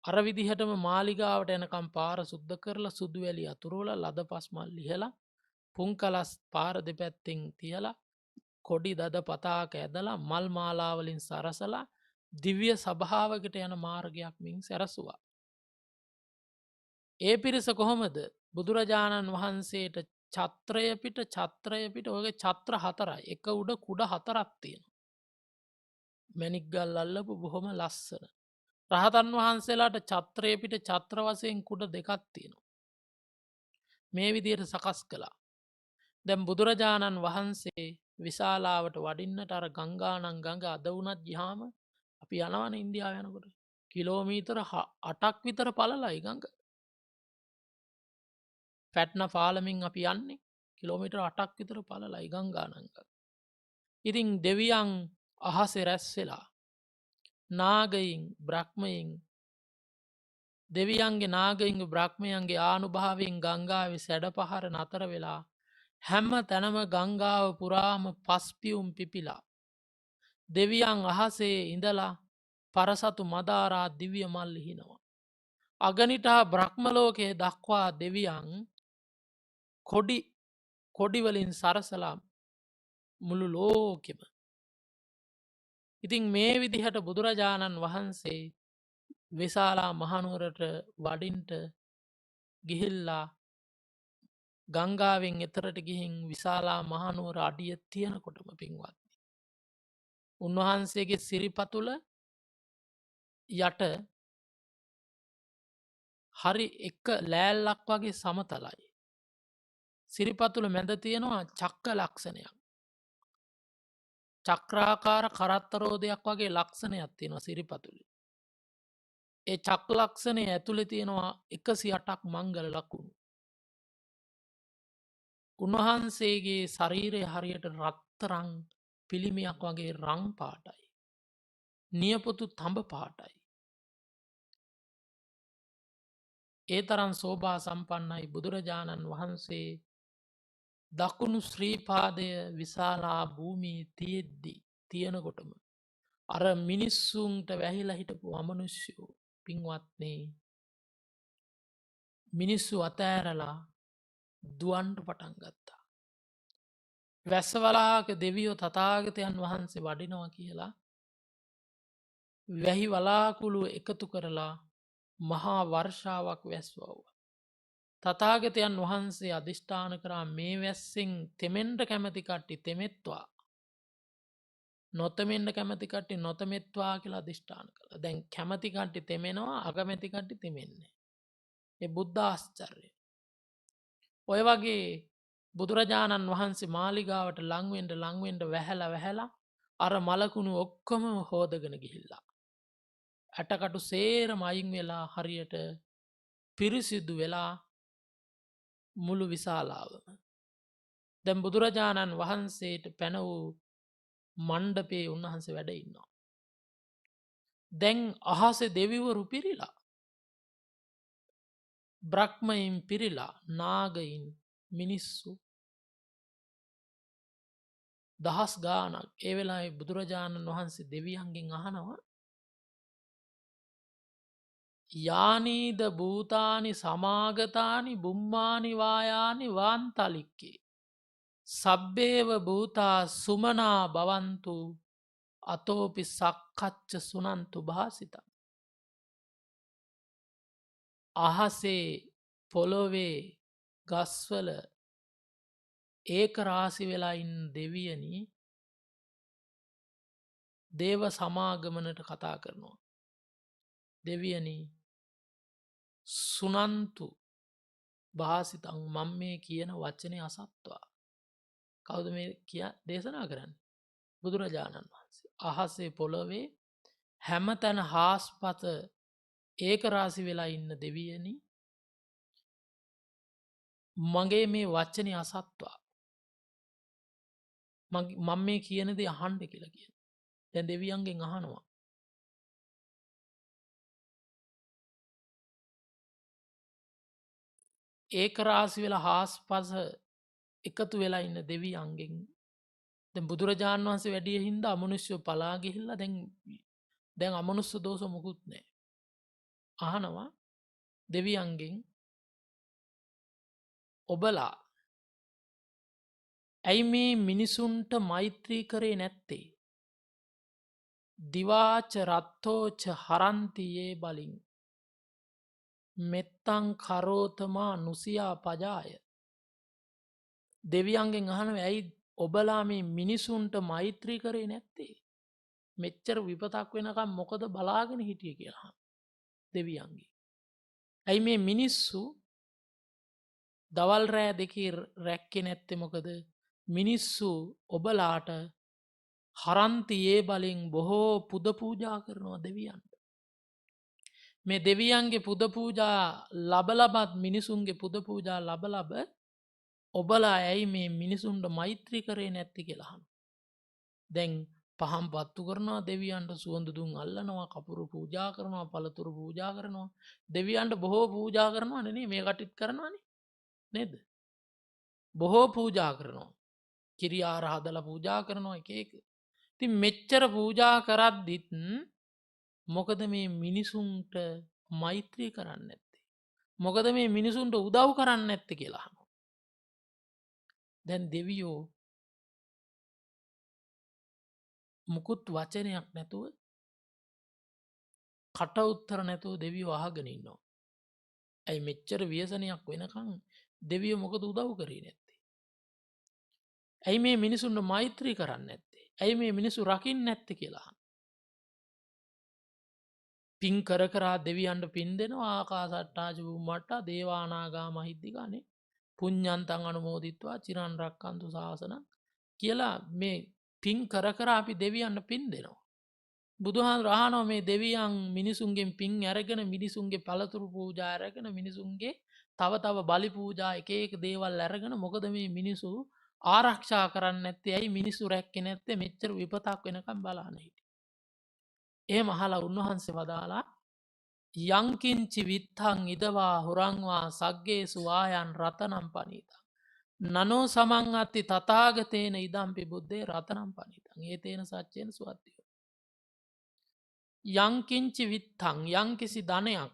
අර විදිහටම මාලිගාවට එනකම් පාර සුද්ධ කරලා සුදු වැලි අතුරුවලා ලද පස්මල් ලිහලා පුංකලස් පාර දෙපැත්තෙන් තියලා කොඩි දද පතාක ඇදලා මල් මාලාවලින් සරසලා දිව්‍ය සභාවකට යන මාර්ගයක් මින් සැරසුවා. ඒ පිරිස කොහොමද බුදුරජාණන් වහන්සේට ඡත්‍රය පිට ඔයගේ ඡත්‍ර හතරයි. එක උඩ කුඩ හතරක් තියෙනවා. මැණික් ගල් අල්ලපු බොහොම ලස්සන. රහතන් වහන්සේලාට ඡත්‍රය පිට ඡත්‍ර වශයෙන් කුඩ දෙකක් තියෙනවා. මේ විදිහට සකස් කළා. දැන් බුදුරජාණන් වහන්සේ විශාලාවට වඩින්නට අර ගංගානං ගඟ අද වුණත් ගියාම අපි යනවනේ ඉන්දියාව යනකොට කිලෝමීටර 8ක් විතර පළලයි ගඟ. පැට්න පාලමින් අපි යන්නේ කිලෝමීටර් 8ක් විතර පළලයි ගංගානං ගඟ. ඉතින් දෙවියන් අහසේ රැස් වෙලා නාගයින් බ්‍රහ්මයින් දෙවියන්ගේ නාගයින් බ්‍රහ්මයන්ගේ ආනුභාවයෙන් ගංගාවේ සැඩ පහර නතර වෙලා හැම තැනම ගංගාව පුරාම පස්පියුම් පිපිලා දෙවියන් අහසේ ඉඳලා පරසතු මදාරා දිව්‍ය මල් ලිහිනවා. අගනිටා බ්‍රහ්මලෝකයේ දක්වා දෙවියන් කොඩිවලින් සරසලා මුළු ලෝකෙම. ඉතින් මේ විදිහට බුදුරජාණන් වහන්සේ විශාලා මහනුවරට වඩින්ට ගිහිල්ලා ගංගාවෙන් එතරට ගිහින් විශාලා මහනුවර අඩිය තියෙනකොටම පින්වත්. උන්වහන්සේගේ සිරිපතුල යට හරි එක ලෑල්ලක් වගේ සමතලයි. සිරිපතුල මැද තියෙනවා චක්ක ලක්ෂණයක්. චක්‍රාකාර කරත්තරෝදයක් වගේ ලක්ෂණයක් තියෙනවා සිරිපතුලේ. ඒ චක්ක ලක්ෂණය ඇතුලේ තියෙනවා 108ක් මංගල ලකුණු. උන්වහන්සේගේ ශරීරය හරියට රත්තරන් පිළිමයක් වගේ රං පාටයි. නියපොතු තඹ පාටයි. ඒ තරම් සෝභා සම්පන්නයි බුදුරජාණන් වහන්සේ දකුණු ශ්‍රීපාදය විශාලා භූමී තියෙනකොටම අර මිනිස්සුන්ට වැහිලා හිටපු අමනුෂ්‍යෝ පින්වත්නේ මිනිස්සු අතෑරලා දුවන්ට පටන් ගත්තා. වැස්සවලාක දෙවියෝ තථාගතයන් වහන්සේ වඩිනවා කියලා වැහි වලාකුළු එකතු කරලා මහා වර්ෂාවක් වැස්වව්වා. තථාගතයන් වහන්සේ අධිෂ්ඨාන කරා මේ වැස්සෙන් තෙමෙන්ට කැමති කට්ටි තෙමෙත්වා. නොතෙමෙන්න කැමති කට්ටි නොතෙමෙත්වා කියලා අධිෂ්ඨාන කළා. දැන් කැමති කට්ටි තෙමෙනවා අකමැති කට්ටි තෙමෙන්නේ. ඒ බුද්ධ ආශ්චර්යය. ඔය වගේ බුදුරජාණන් වහන්සේ මාලිගාවට ලංවෙන්ඩ වැහැලා අර මලකුණු ඔක්කොම හෝදගෙන ගිහිල්ලා. ඇටකටු සේරම අයින් වෙලා හරියට පිරිසිදු වෙලා මුළු විශාලාවම. දැන් බුදුරජාණන් වහන්සේට පැන වූ මණ්ඩපේ උන්වහන්සේ වැඩ ඉන්නවා. දැන් අහසේ දෙවිවරු පිරිලා. බ්‍රහ්මයින් පිරිලා නාගයින් මිනිස්සු දහස් ගානක් ඒ වෙලාවේ බුදුරජාණන් වහන්සේ දෙවියන්ගෙන් අහනවා යානීද භූතානි සමාගතානි බුම්මානි වායානි වාන්තලික්කේ සබ්බේව භූතා සුමනා භවන්තු අතෝපි සක්කච්ච සුනන්තු භාසිතං. අහසේ පොළොවේ ගස්වල ඒක රාසි වෙලා ඉන්න දෙවියනි දේව සමාගමනට කතා කරනවා. දෙවියනි සුනන්තු භාසිතං මම මේ කියන වචනේ අසත්වා. කවුද මේ දේශනා කරන්නේ? බුදුරජාණන් වහන්සේ. අහසේ පොළොවේ හැමතැන හාස්පත ඒක රාසි වෙලා ඉන්න දෙවියනි මගේ මේ වචනේ අසත්වා. මම මේ කියන දේ අහන්න කියලා කියන. දැන් දෙවියන්ගෙන් අහනවා. ඒක රාසි වෙලා හාස්පස එකතු වෙලා ඉන්න දෙවියන්ගෙන් දැන් බුදුරජාණන් වහන්සේ වැඩිය හින්දා අමනුෂ්‍යෝ පලා ගිහිල්ලා දැන් අමනුෂ්‍ය දෝෂ මොකුත් නැහැ. අහනවා දෙවියන්ගෙන් ඔබලා ඇයි මේ මිනිසුන්ට මෛත්‍රී කරේ නැත්තේ? දිවාච රත්තෝච හරන්තියේ බලින් මෙත්තං කරෝතමා නුසියා පජාය. දෙවියන්ගෙන් අහනවා ඇයි ඔබලා මේ මිනිසුන්ට මෛත්‍රී කරේ නැත්තේ? මෙච්චර විපතක් වෙනකම් මොකද බලාගෙන හිටියේ කියලා. දෙවියන්ගේ. ඇයි මේ මිනිස්සු දවල් රෑ දෙකේ රැක්කේ නැත්තේ මොකද? මිනිස්සු ඔබලාට හරන්තියේ බලෙන් බොහෝ පුද පූජා කරනවා දෙවියන්ට. මේ දෙවියන්ගේ පුද පූජා ලබලබත් මිනිසුන්ගේ පුද පූජා ලබලබ ඔබලා ඇයි මේ මිනිසුන්ට මෛත්‍රී කරේ නැති කියලා අහනවා. දැන් පහන් පත්තු කරනවා දෙවියන්ට සුවඳ දුම් අල්ලනවා කපුරු පූජා කරනවා පළතුරු පූජා කරනවා දෙවියන්ට බොහෝ පූජා කරනවා නේ මේ කටිත් කරනවානේ නේද? බොහෝ පූජා කරනවා. කිරි ආහාර හදලා පූජා කරනවා එක එක. ඉතින් මෙච්චර පූජා කරද්දිත් මොකද මේ මිනිසුන්ට මෛත්‍රී කරන්න ඇත්තේ. මොකද මේ මිනිසුන්ට උදව් කරන්න ඇත්ත කියලා. දැන් දෙවියෝ මුකුත් වචනයක් නැතුව කට උත්තර නැතුව දෙවියෝ අහගෙන ඉන්නවා. ඇයි මෙච්චර ව්‍යසනයක් වෙනකං දෙවියෝ මොකද උදව් කරේ නැත්තේ. ඇයි මේ මිනිසුන්ට මෛත්‍රී කරන්න ඇත්තේ. ඇයි මේ මිනිසු රකින්න නැත්ත කියලා. පින් කර කරා දෙවියන්ට පින් දෙනවා ආකාසට්ටාජවූ මට්ට දේවානාගා මහිද්දිකානේ පුඤ්ඥන්තන් අනුමෝදිත්වා චිරන් රක්කන්තු ශාසන කියලා මේ පින් කර කර අපි දෙවියන්න පින් දෙනවා. බුදුහන් රහනෝ මේ දෙවියන් මිනිසුන්ගෙන් පින් ඇරගෙන මිනිසුන්ගේ පළතුරු පූජා ඇරගෙන මිනිසුන්ගේ තව තව බලි පූජා එක දේවල් ඇරගෙන මොකද මේ මිනිසු ආරක්ෂා කරන්න ඇත්තේ ඇයි මිනිස්සු රැක්ක නැත්තේ මෙච්චර විපතක් වෙනකම් බලාන හිට. ඒ මහලා උන්වහන්සේ වදාලා යංකින්චි විත්තං ඉදවා හුරංවා සග්ගේ සුවායන් රතනම් පනීතා. නනෝ සමං අත්ති තතාගතයන ඉදම්පි බුද්ධේ රතනම් පනිතන් ඒ තේන සච්චයෙන් ස්වත්තිය. යංකින්චි විත්තං යංකිසි ධනයක්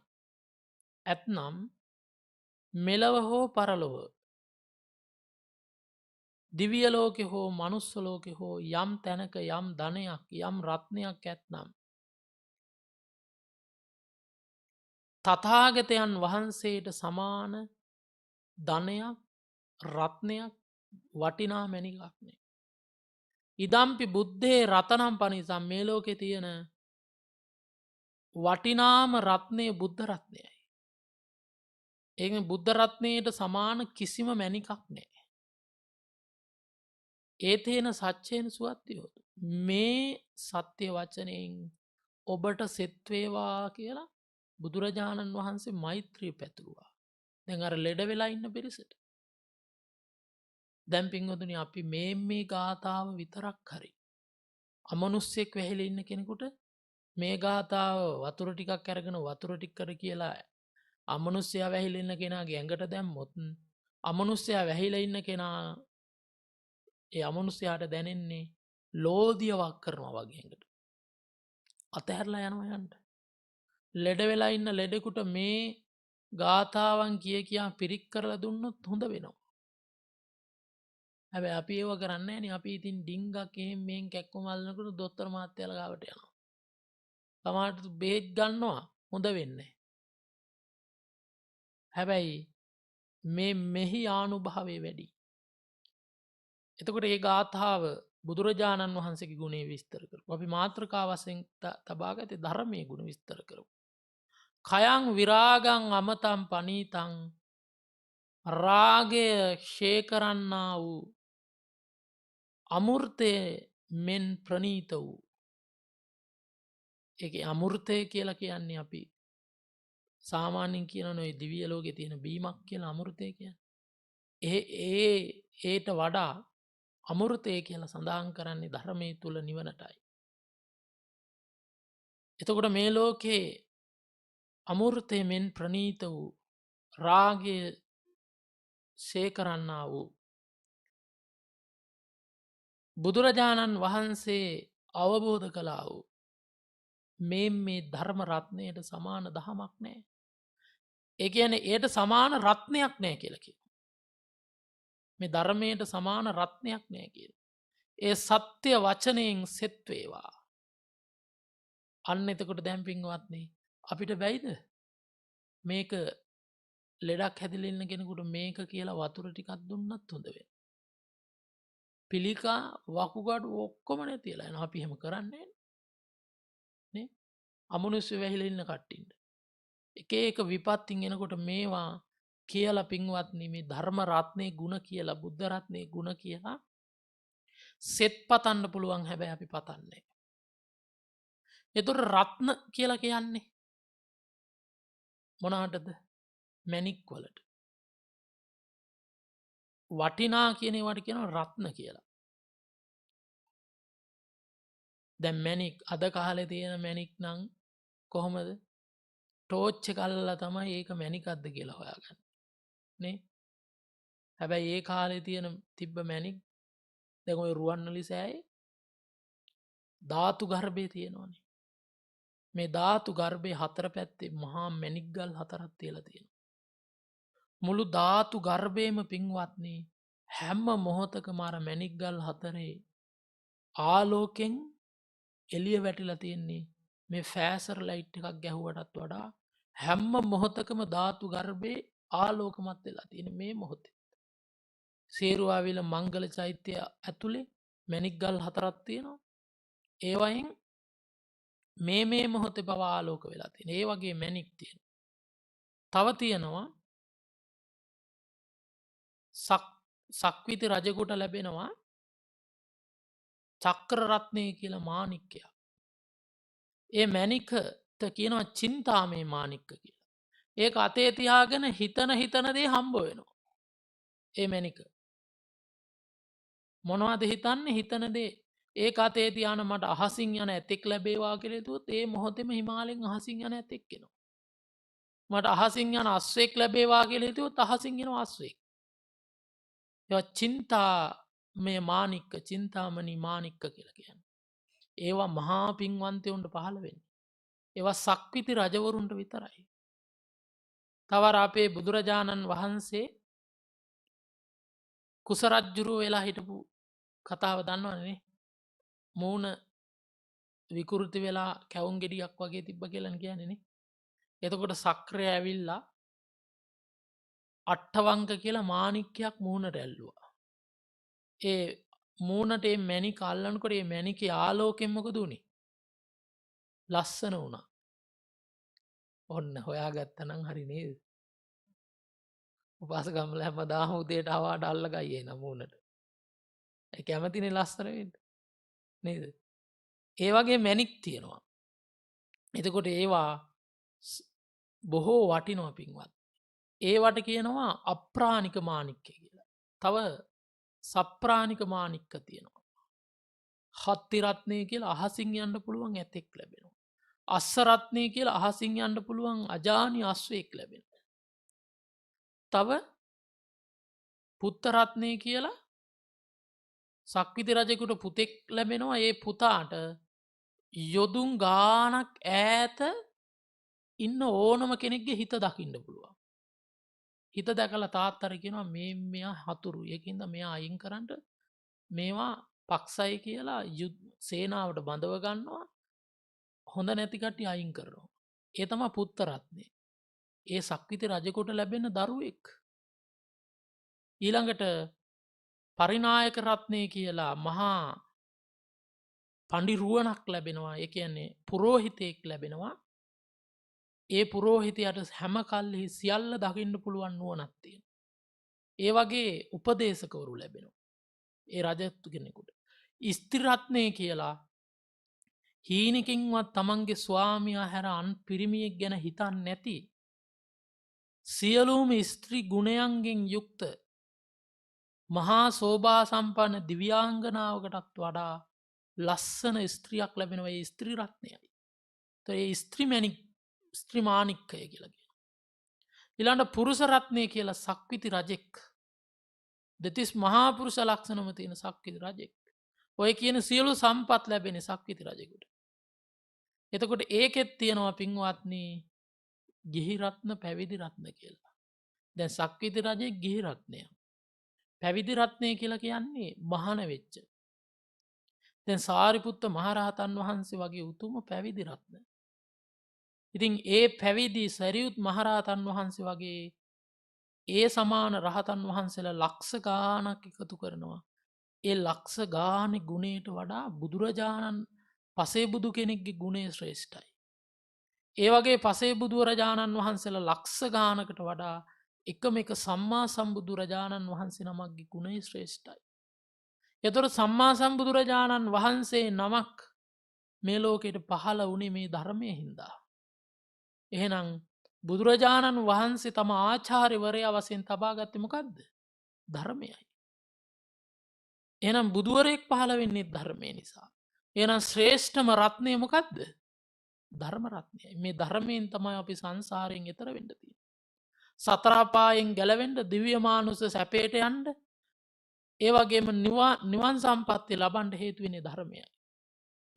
ඇත්නම් මෙලව හෝ පරලොව දිවියලෝකෙ හෝ මනුස්සලෝකෙ හෝ යම් තැනක යම් ධනයක් යම් රත්නයක් ඇත්නම් තතාගතයන් වහන්සේට සමාන ධනයක් රත්නයක් වටිනා මැනිගක්නේ. ඉදම්පි බුද්ධේ රතනම් පනිසම් මේ ලෝකෙ තියෙන වටිනාම රත්නය බුද්ධ රත්නයයි. ඒ බුද්ධ රත්නයට සමාන කිසිම මැනිකක් නෑ. ඒතේන සච්චයෙන් සුවත්තියෝතු. මේ සත්‍යය වචනයෙන් ඔබට සෙත්වේවා කියලා බුදුරජාණන් වහන්සේ මෛත්‍රී පැතුවා. දැන් අර ලෙඩ වෙලා ඉන්න පිරිසට. දැන් පින්වතුනි අපි මේ ගාථාව විතරක් හරි. අමනුස්සෙක් වැහිලා ඉන්න කෙනෙකුට මේ ගාථාව වතුර ටිකක් අරගෙන වතුර ටික කර කියලා අමනුස්සයා වැහිලා ඉන්න කෙනාගේ ඇඟට දැම්මොත් අමනුස්සයා වැහිලා ඉන්න කෙනා ඒ අමනුස්සයාට දැනෙන්නේ ලෝදිය වක් කරනවා වගේ ඇඟට. අතහැරලා යනවා යන්න. ලෙඩ වෙලා ඉන්න ලෙඩෙකුට මේ ගාථාවන් කියා පිරික් කරලා දුන්නොත් හොඳ වෙනවා. හැබැයි අපි ඒව කරන්නේ නැහැ නේ. අපි ඉතින් ඩිංගක් එහෙම මෙහෙන් කැක්කම අල්ලනකොට දොස්තර මහත්තයාලා ගාවට යනවා. සමහරට බේත් ගන්නවා හොඳ වෙන්නේ. හැබැයි මේ මෙහි ආනුභාවය වැඩි. එතකොට ඒ ගාථාව බුදුරජාණන් වහන්සේගේ ගුණේ විස්තර කරමු. අපි මාතෘකා වශයෙන් තබාගත්තේ ධර්මයේ ගුණ විස්තර කරමු. කයං විරාගං අමතං පනීතං රාගය ක්ෂය කරන්නා වූ අමෘතය මෙන් ප්‍රනීත වූ. ඒක අමෘතය කියලා කියන්නේ අපි සාමාන්‍යයෙන් කියන ඔය දිව්‍ය ලෝකේ තියෙන බීමක් කියලා අමෘතය කියන්නේ. ඒට වඩා අමෘතය කියලා සඳහන් කරන්නේ ධර්මයේ තුල නිවනටයි. එතකොට මේ ලෝකේ අමෘතය මෙන් ප්‍රනීත වූ රාගය ක්ෂය කරන්නා වූ බුදුරජාණන් වහන්සේ අවබෝධ කළා වූ මේ ධර්ම රත්නයට සමාන දහමක් නෑ. ඒ කියන්නේ ඒට සමාන රත්නයක් නෑ කියලා කියනවා. මේ ධර්මයට සමාන රත්නයක් නෑ කියලා. ඒ සත්‍ය වචනයෙන් සෙත් වේවා. අන්න එතකොට දැන් පින්වත්නි අපිට බැයිද මේක ලෙඩක් හැදිලා ඉන්න කෙනෙකුට මේක කියලා වතුර ටිකක් දුන්නත් හොඳ වෙනවා. පිළිකා වකුගඩු ඔක්කොම නැතිලා යනවා. අපි එහෙම කරන්නේ නේ. අමනුෂ්‍ය වැහිලා ඉන්න කට්ටින්ට එක එක විපත්තින් එනකොට මේවා කියලා පින්වත්නි මේ ධර්ම රත්නේ ගුණ කියලා බුද්ධ රත්නේ ගුණ කියලා සෙත් පතන්න පුළුවන්. හැබැයි අපි පතන්නේ. එතකොට රත්න කියලා කියන්නේ මොනකටද? මැණික් වලට. වටිනා කියන ඒවාට කියනවා රත්න කියලා. දැන් මැණික් අද කාලේ තියෙන මැණික් නම් කොහොමද? ටෝච් එක අල්ලලා තමයි ඒක මැණිකක්ද කියලා හොයාගන්නේ. නේ? හැබැයි ඒ කාලේ තියෙන තිබ්බ මැණික් දැන් ওই රුවන්වැලි සෑයේ ධාතු ගර්භයේ තියෙනවනේ. මේ ධාතු ගර්භයේ හතර පැත්තේ මහා මැණික්ගල් හතරක් තියලා තියෙනවා. මුළු ධාතු ගර්භයේම පින්වත්නි හැම මොහොතකම අර මැණික්ගල් හතරේ ආලෝකෙන් එළිය වැටිලා තියෙන්නේ මේ ෆෑසර් ලයිට් එකක් ගැහුවටත් වඩා හැම මොහොතකම ධාතු ගර්භයේ ආලෝකමත් වෙලා තියෙන මේ මොහොතේ. සේරුවාවිල මංගල චෛත්‍ය ඇතුලේ මැණික්ගල් හතරක් තියෙනවා. ඒ වයින් මේ මොහොතේ පවා ආලෝක වෙලා තියෙන. ඒ වගේ මැණික් තියෙනවා. තව තියෙනවා සක්විති රජෙකුට ලැබෙනවා චක්‍ර රත්නය කියලා මාණික්කයක්. ඒ මැණිකට කියනවා චින්තාමේ මාණික්ක කියලා. ඒක අතේ තියාගෙන හිතන දේ හම්බ වෙනවා. ඒ මැණික. මොනවද හිතන්නේ? හිතන දේ ඒක අතේ තියාන මට අහසින් යන ඇතෙක් ලැබේවා කියලා හිතුවොත් ඒ මොහොතේම හිමාලයෙන් අහසින් යන ඇතෙක් එනවා. මට අහසින් යන අස්වෙක් ලැබේවා කියලා හිතුවොත් අහසින් එන අස්වෙක්. ඒවා චින්තා මේ මාණික්ක චින්තාමණි මාණික්ක කියලා කියන්නේ. ඒවා මහා පින්වන්තයොන්ට පහළ වෙන්නේ. ඒවා සක්විති රජවරුන්ට විතරයි. තවර අපේ බුදුරජාණන් වහන්සේ කුසරජ්ජුරුව වෙලා හිටපු කතාව දන්නවනේ. මූණ විකෘති වෙලා කැවුම් ගෙඩියක් වගේ තිබ්බ කියලා කියන්නේ. එතකොට සක්‍රය ඇවිල්ලා අට්ඨවංක කියලා මාණික්කයක් මූණට ඇල්ලුවා. ඒ මූණට මේ මැණික අල්ලනකොට මේ මැණිකේ ආලෝකයෙන් මොකද උනේ? ලස්සන වුණා. ඔන්න හොයාගත්තනම් හරි නේද? උපාසකම්ල හැමදාම උදේට ආවාට අල්ලගයි එන මූණට. ඒ කැමතිනේ ලස්සන වෙන්න. නේද? ඒ වගේ මැණික් තියෙනවා. එතකොට ඒවා බොහෝ වටිනවා පින්වත්. ඒවට කියනවා අප්‍රාණික මාණික්ක කියලා. තව සප්‍රාණික මාණික්ක තියෙනවා. හත්ති රත්නය කියලා අහසින් යන්න පුළුවන් ඇතෙක් ලැබෙනවා. අස්ස රත්නය කියලා අහසින් යන්න පුළුවන් අජානි අස්වැක් ලැබෙනවා. තව පුත්ත රත්නය කියලා සක්විති රජෙකුට පුතෙක් ලැබෙනවා. ඒ පුතාට යොදුන් ගානක් ඈත ඉන්න ඕනම කෙනෙක්ගේ හිත දකින්න පුළුවන්. හිත දැකලා තාත්තර කියනවා මේ මෙයා හතුරු. ඒකින්ද මෙයා අයින් කරන්න මේවා පක්ෂයි කියලා සේනාවට බඳව ගන්නවා. හොඳ නැති කට්ටිය අයින් කරනවා. ඒ තමයි පුත්ත රත්නේ. ඒ සක්විති රජෙකුට ලැබෙන දරුවෙක්. ඊළඟට පරිනායක රත්නේ කියලා මහා පඬිරුවණක් ලැබෙනවා. ඒ කියන්නේ පුරෝහිතෙක් ලැබෙනවා. ඒ පුරෝහිතයාට හැම කල්හි සියල්ල දකින්න පුළුවන් නුවණක් තියෙනවා. ඒ වගේ උපදේශකවරු ලැබෙනවා. ඒ රජතු කෙනෙකුට. ස්ත්‍රී රත්නේ කියලා හීනකින්වත් තමන්ගේ ස්වාමියා හැර අන් පිරිමියෙක් ගැන හිතන්නේ නැති සියලුම ස්ත්‍රී ගුණයන්ගෙන් යුක්ත මහා සෝභා සම්පන්න දිව්‍යාංගනාවකටත් වඩා ලස්සන ස්ත්‍රියක් ලැබෙනවා. ඒ ස්ත්‍රී රත්නයයි. ඒ ස්ත්‍රී මාණික්කය කියලා කියනවා. ඊළඟ පුරුෂ රත්නය කියලා සක්විති රජෙක්. දෙතිස් මහා පුරුෂ ලක්ෂණම තියෙන සක්විති රජෙක්. ඔය කියන සියලු සම්පත් ලැබෙන සක්විති රජෙකුට. එතකොට ඒකෙත් තියෙනවා පින්වත්නි ගිහි රත්න පැවිදි රත්න කියලා. දැන් සක්විති රජෙක් ගිහි රත්නය. පැවිදි රත්නය කියලා කියන්නේ මහාන වෙච්ච. දැන් සාරිපුත්ත මහරහතන් වහන්සේ වගේ උතුම පැවිදි රත්න. ඉතින් ඒ පැවිදි සරියුත් මහරහතන් වහන්සේ වගේ ඒ සමාන රහතන් වහන්සේලා ලක්ෂ ගාණක් එකතු කරනවා. ඒ ලක්ෂ ගානේ ගුණයට වඩා බුදුරජාණන් පසේ බුදු කෙනෙක්ගේ ගුණය ශ්‍රේෂ්ඨයි. ඒ වගේ පසේ බුදුරජාණන් වහන්සේලා ලක්ෂ ගානකට වඩා එකම එක සම්මා සම්බුදුරජාණන් වහන්සේ නමක්ගේ ගුණය ශ්‍රේෂ්ඨයි. එතකොට සම්මා සම්බුදුරජාණන් වහන්සේ නමක් මේ ලෝකෙට පහළ වුණේ මේ ධර්මයේ හින්දා. එහෙනම් බුදුරජාණන් වහන්සේ තම ආචාර්යවරයා වශයෙන් තබා ගත්තේ මොකද්ද? ධර්මයයි. එහෙනම් බුදුවරයෙක් පහළ වෙන්නේ ධර්මය නිසා. එහෙනම් ශ්‍රේෂ්ඨම රත්නය මොකද්ද? ධර්ම රත්නයයි. මේ ධර්මයෙන් තමයි අපි සංසාරයෙන් එතර වෙන්න තියෙන්නේ. සතර අපායෙන් ගැලවෙන්න දිව්‍ය මානුෂ සැපයට යන්න ඒ වගේම නිවන් සම්පත්තිය ලබන්න හේතු වෙන්නේ ධර්මයයි.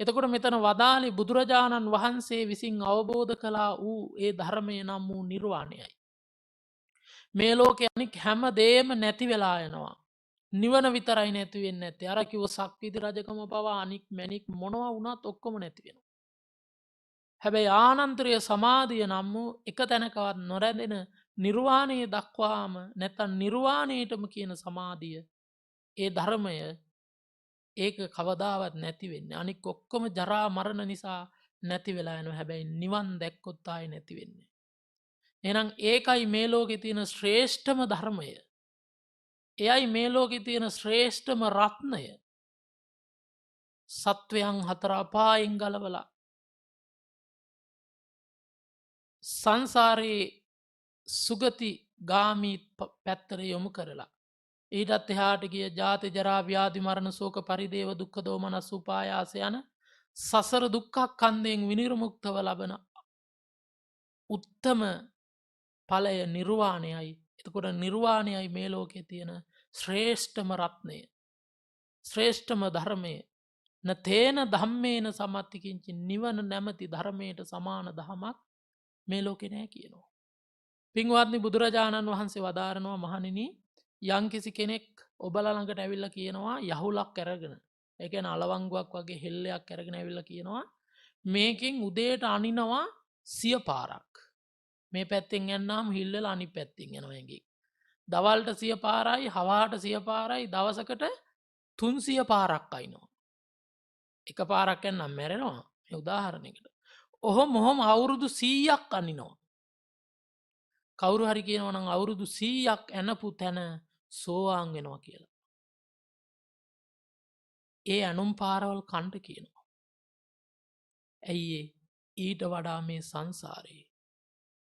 එතකොට මෙතන වදාළේ බුදුරජාණන් වහන්සේ විසින් අවබෝධ කළා වූ ඒ ධර්මය නම් වූ නිර්වාණයයි. මේ ලෝකෙ අනික් හැම දේම නැති වෙලා යනවා. නිවන විතරයි නැතිවෙන්න ඇති අරකිව සක්විති රජකම පවා අනික් මැනික් මොනවා වුණත් ඔක්කොම නැතිවෙන. හැබැයි ආනන්ත්‍රය සමාධිය නම් වූ එක තැනකවත් නොරැඳෙන නිර්වාණය දක්වාම නැතන් නිර්වාණයටම කියන සමාධිය ඒ ධර්මය ඒක කවදාවත් නැතිවෙන්න අනික් ඔක්කොම ජරා මරණ නිසා නැති වෙලා යන හැබැයි නිවන් දැක්කොත්තායි නැතිවෙන්නේ. එනම් ඒකයි මේ ලෝකෙ තියෙන ශ්‍රේෂ්ඨම ධර්මය. එයයි මේ ලෝකෙ තියෙන ශ්‍රේෂ්ඨම රත්නය. සත්වයන් හතර අපායෙන් ගලවලා සංසාරයේ සුගති ගාමී පැත්තර යොමු කරලා. ඊටත් එහාට ගිය ජාති ජරා ව්‍යාධි මරණ සෝක පරිදේව දුක්ඛ දෝමනස් උපායාස යන සසර දුක්ඛ කන්දයෙන් විනිර්මුක්තව ලබන උත්තම ඵලය නිර්වාණයයි. එතකොට නිර්වාණයයි මේ ලෝකයේ තියෙන ශ්‍රේෂ්ඨම රත්නය. ශ්‍රේෂ්ඨම ධර්මය. නතේන ධම්මේන සමත්තිකින්චි නිවන නැමැති ධර්මයට සමාන දහමක් මේ ලෝකේ නැහැ කියනවා. පින්වත්නි බුදුරජාණන් වහන්සේ වදාරනවා මහණෙනි යම්කිසි කෙනෙක් ඔබලා ළඟට ඇවිල්ලා කියනවා යහුලක් අරගෙන ඒ කියන්නේ අලවංගුවක් වගේ හෙල්ලයක් අරගෙන ඇවිල්ලා කියනවා මේකෙන් උදේට අනිනවා 100 පාරක් මේ පැත්තෙන් යන්නාම හිල්ලලා අනිත් පැත්තෙන් යනවා ඇඟේ දවල්ට 100 පාරයි හවාට 100 පාරයි දවසකට 300 පාරක් අයිනවා එක පාරක් යන්නම් මැරෙනවා මේ උදාහරණයකට ඔහොම අවුරුදු 100ක් අනිනවා කවුරු හරි කියනවා නම් අවුරුදු 100ක් ඇනපු තැන සෝවාන් වෙනවා කියලා. ඒ අනුම් පාරවල් කන්ට කියනවා. ඇයි ඊට වඩා මේ සංසාරේ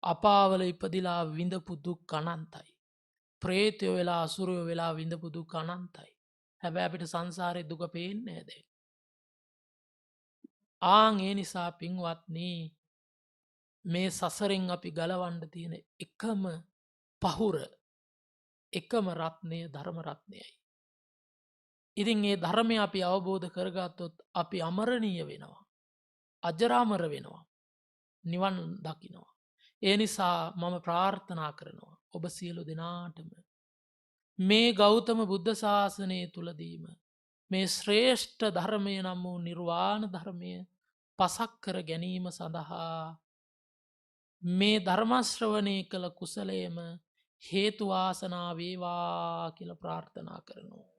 අපාවල ඉපදිලා විඳපු දුක් අනන්තයි. ප්‍රේතයෝ වෙලා අසුරයෝ වෙලා විඳපු දුක් අනන්තයි. හැබැයි අපිට සංසාරේ දුක පේන්නේ නැහැ දැන්. ආන් ඒ නිසා පින්වත්නි මේ සසරෙන් අපි ගලවන්න තියෙන එකම පහුර එකම රත්නය ධර්ම රත්නයයි. ඉතින් ඒ ධර්මය අපි අවබෝධ කරගත්තොත් අපි අමරණීය වෙනවා. අජරාමර වෙනවා. නිවන් දකිනවා. ඒ නිසා මම ප්‍රාර්ථනා කරනවා ඔබ සියලු දෙනාටම මේ ගෞතම බුද්ධ ශාසනය තුලදීම මේ ශ්‍රේෂ්ඨ ධර්මය නම් වූ නිර්වාණ ධර්මය පසක් කර ගැනීම සඳහා මේ ධර්ම ශ්‍රවණය කළ කුසලයේම හේතු වාසනා වේවා කියලා ප්‍රාර්ථනා කරනවා.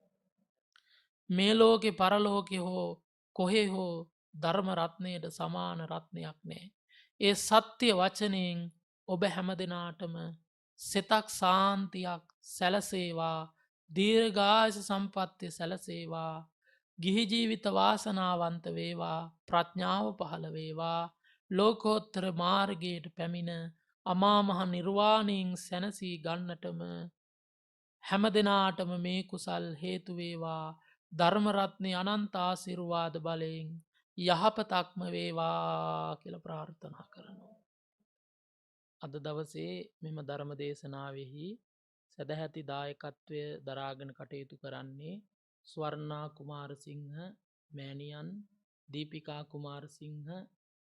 මේ ලෝකේ පරලෝකේ හෝ කොහේ හෝ ධර්ම රත්නයට සමාන රත්නයක් නැහැ. ඒ සත්‍ය වචනයෙන් ඔබ හැමදෙනාටම සිතක් සාන්තියක් සැලසේවා දීර්ඝායස සම්පත්තිය සැලසේවා ගිහි ජීවිත වාසනාවන්ත වේවා ප්‍රඥාව පහළ වේවා ලෝකෝත්තර මාර්ගයට පැමිණ අමා මහ නිර්වාණයෙන් සැනසී ගන්නටම හැමදෙනාටම මේ කුසල් හේතු වේවා ධර්ම රත්නේ අනන්ත ආශිර්වාද බලයෙන් යහපතක්ම වේවා කියලා ප්‍රාර්ථනා කරනවා. අද දවසේ මෙම ධර්ම දේශනාවෙහි සදැහැති දායකත්වය දරාගෙන කටයුතු කරන්නේ ස්වර්ණා කුමාරසිංහ මෑණියන්, දීපිකා කුමාරසිංහ,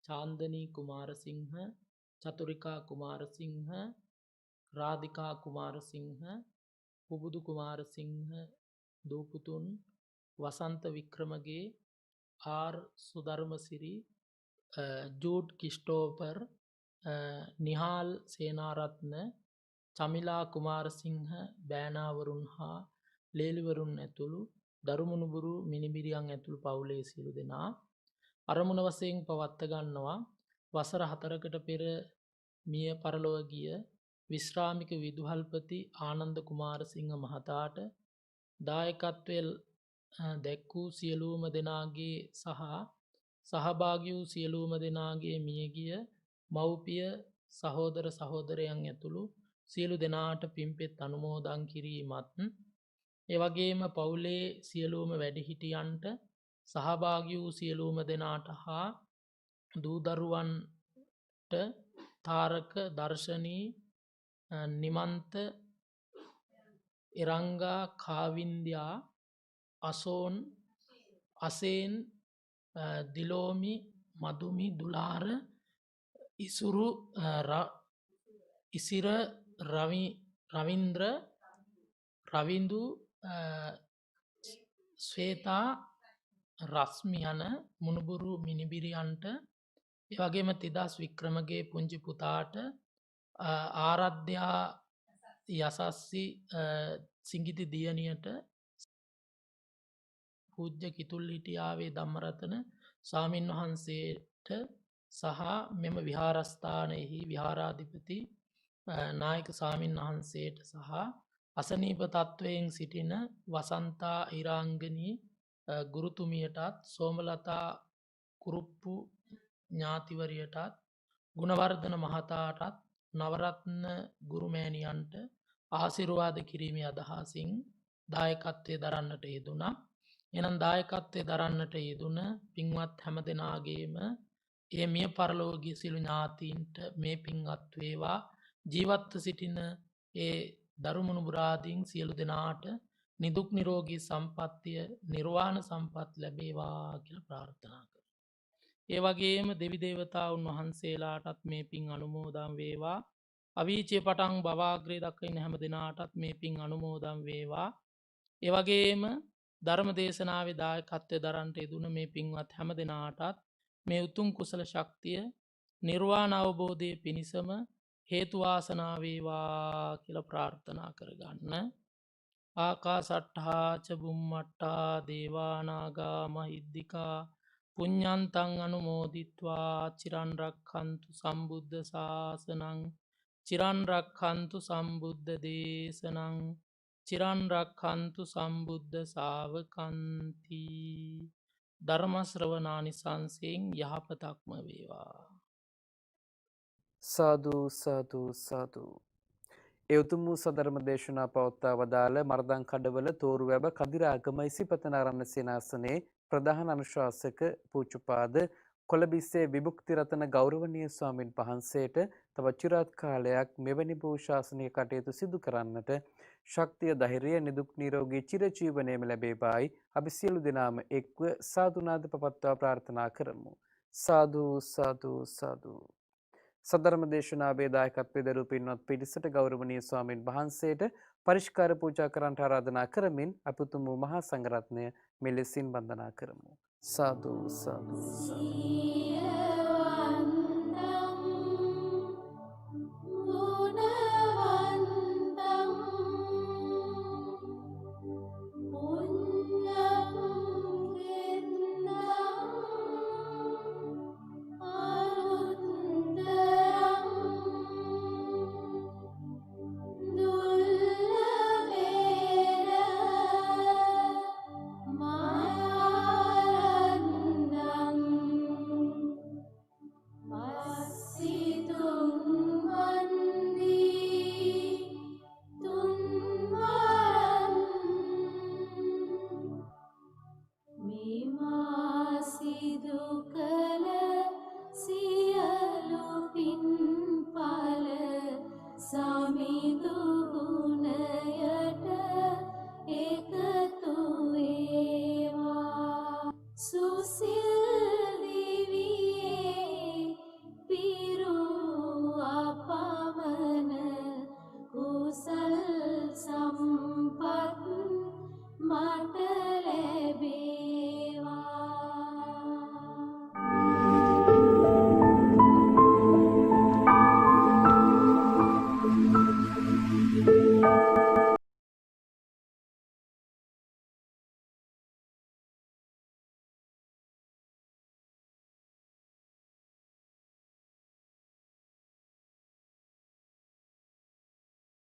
චාන්දනී කුමාරසිංහ, චතුරිකා කුමාරසිංහ, රාධිකා කුමාරසිංහ, පුබුදු කුමාරසිංහ දූපුතුන්, වසන්ත වික්‍රමගේ, ආර් සුධර්මසිරි, ජූඩ් කිස්ටෝපර්, නිහාල් සේනාරත්න, චමිලා කුමාරසිංහ බෑනාවරුන් හා ලේලිවරුන් ඇතුළු දරුමුණුබුරු මිනිබිරියන් ඇතුළු පවුලේ සියලු දෙනා අරමුණ වශයෙන් පවත්ව ගන්නවා වසර 4කට පෙර මිය පරලොව ගිය විශ්‍රාමික විදුහල්පති ආනන්ද කුමාරසිංහ මහතාට දායකත්වය දැක්වූ සියලුම දෙනාගේ සහ සහභාගී වූ සියලුම දෙනාගේ මියගිය මව්පිය සහෝදර සහෝදරයන් ඇතුළු සියලු දෙනාට පින්පෙත් අනුමෝදන් කිරීමත් ඒ වගේම පවුලේ සියලුම වැඩිහිටියන්ට සහභාගී වූ සියලුම දෙනාට හා දූ දරුවන්ට තාරක දර්ශනී නිමන්ත එරංගා කාවින්ද්‍යා අසෝන් අසේන් දිලෝමි මදුමි දුලාර ඉසුරු ඉසිර රවින්ද්‍ර රවින්දු ස්වේතා රස්මි යන මුණුබුරු මිනිබිරියන්ට එවගේම තිදස් වික්‍රමගේ පුංචි පුතාට ආරධ්‍යා යසස්සි සිංගිති දියණියට පූජ්‍ය කිතුල් හිටියාවේ ධම්මරතන ස්වාමින් වහන්සේට සහ මෙම විහාරස්ථානයෙහි විහාරාධිපති නායක ස්වාමින් වහන්සේට සහ අසනීප තත්ත්වයෙන් සිටින වසන්තා ඉරාංගනී ගුරුතුමියටත් සෝමලතා කුරුප්පු ඥාතිවරියටත් ගුණවර්ධන මහතාටත් නවරත්න ගුරුමෑණියන්ට ආශිර්වාද කිරීමේ අදහසින් දායකත්වය දරන්නට යෙදුණා. එනම් දායකත්වය දරන්නට යෙදුන පින්වත් හැම දෙනාගේම ඒ මිය පරලෝකීය සියලු ඥාතීන්ට මේ පින්වත් වේවා. ජීවත්ව සිටින ඒ දරුමුණුබුරාදීන් සියලු දෙනාට නිදුක් නිරෝගී සම්පන්නිය නිර්වාණ සම්පත් ලැබේවා කියලා ප්‍රාර්ථනා කරමු. ඒ වගේම දෙවි දේවතාවුන් වහන්සේලාටත් මේ පින් අනුමෝදන් වේවා. අවීචේ පටන් බවාග්‍රේ දක්වා ඉන්න හැම දෙනාටත් මේ පින් අනුමෝදන් වේවා. ඒ වගේම ධර්ම දේශනාවේ දායකත්වය දරන්නට යෙදුන මේ පින්වත් හැම දෙනාටත් මේ උතුම් කුසල ශක්තිය නිර්වාණ අවබෝධයේ පිණසම හේතු වාසනා වේවා කියලා ප්‍රාර්ථනා කරගන්න. ආකාසට්ඨා ච බුම්මට්ඨා දේවා නාග මහිද්దికා පුඤ්ඤන්තං අනුමෝදිත්වා චිරන් රක්ඛන්තු සම්බුද්ධ ශාසනං චිරන් රක්ඛන්තු සම්බුද්ධ දේශනං චිරන් රක්ඛන්තු සම්බුද්ධ ශාවකන්ති. ධර්ම ශ්‍රවණානිසංසයෙන් යහපතක්ම වේවා.
සාදු සාදු සාදු. ඒ උතුම් වූ සදර්ම දේශනා පවත්වා වදාළ මර්දන් කඩවල තෝරුවැබ කදිරාගම ඉසිපතනාරාම සේනාසනයේ ප්‍රධාන අනුශාසක පූජ්‍යපාද කොළඹිස්සේ විමුක්ති රතන ගෞරවනීය ස්වාමින් වහන්සේට තව චිරාත් කාලයක් මෙවැනි වූ ශාසනීය කටයුතු සිදු කරන්නට ශක්තිය ධෛර්යය නිදුක් නිරෝගී චිරජීවනයේම ලැබේවායි අපි සියලු දෙනාම එක්ව සාදුනාද පවත්වා ප්‍රාර්ථනා කරමු. සාදු සාදු සාදු. සදර්ම දේශනාවේ දායකත්වයේ දරූ පින්වත් පිරිසට ගෞරවනීය ස්වාමින් වහන්සේට පරිස්කාර පූජා කරන්නට ආරාධනා කරමින් අපි උතුම් වූ මහා සංඝරත්නය මෙලෙසින් වන්දනා කරමු. සාදු සාදු සාදු.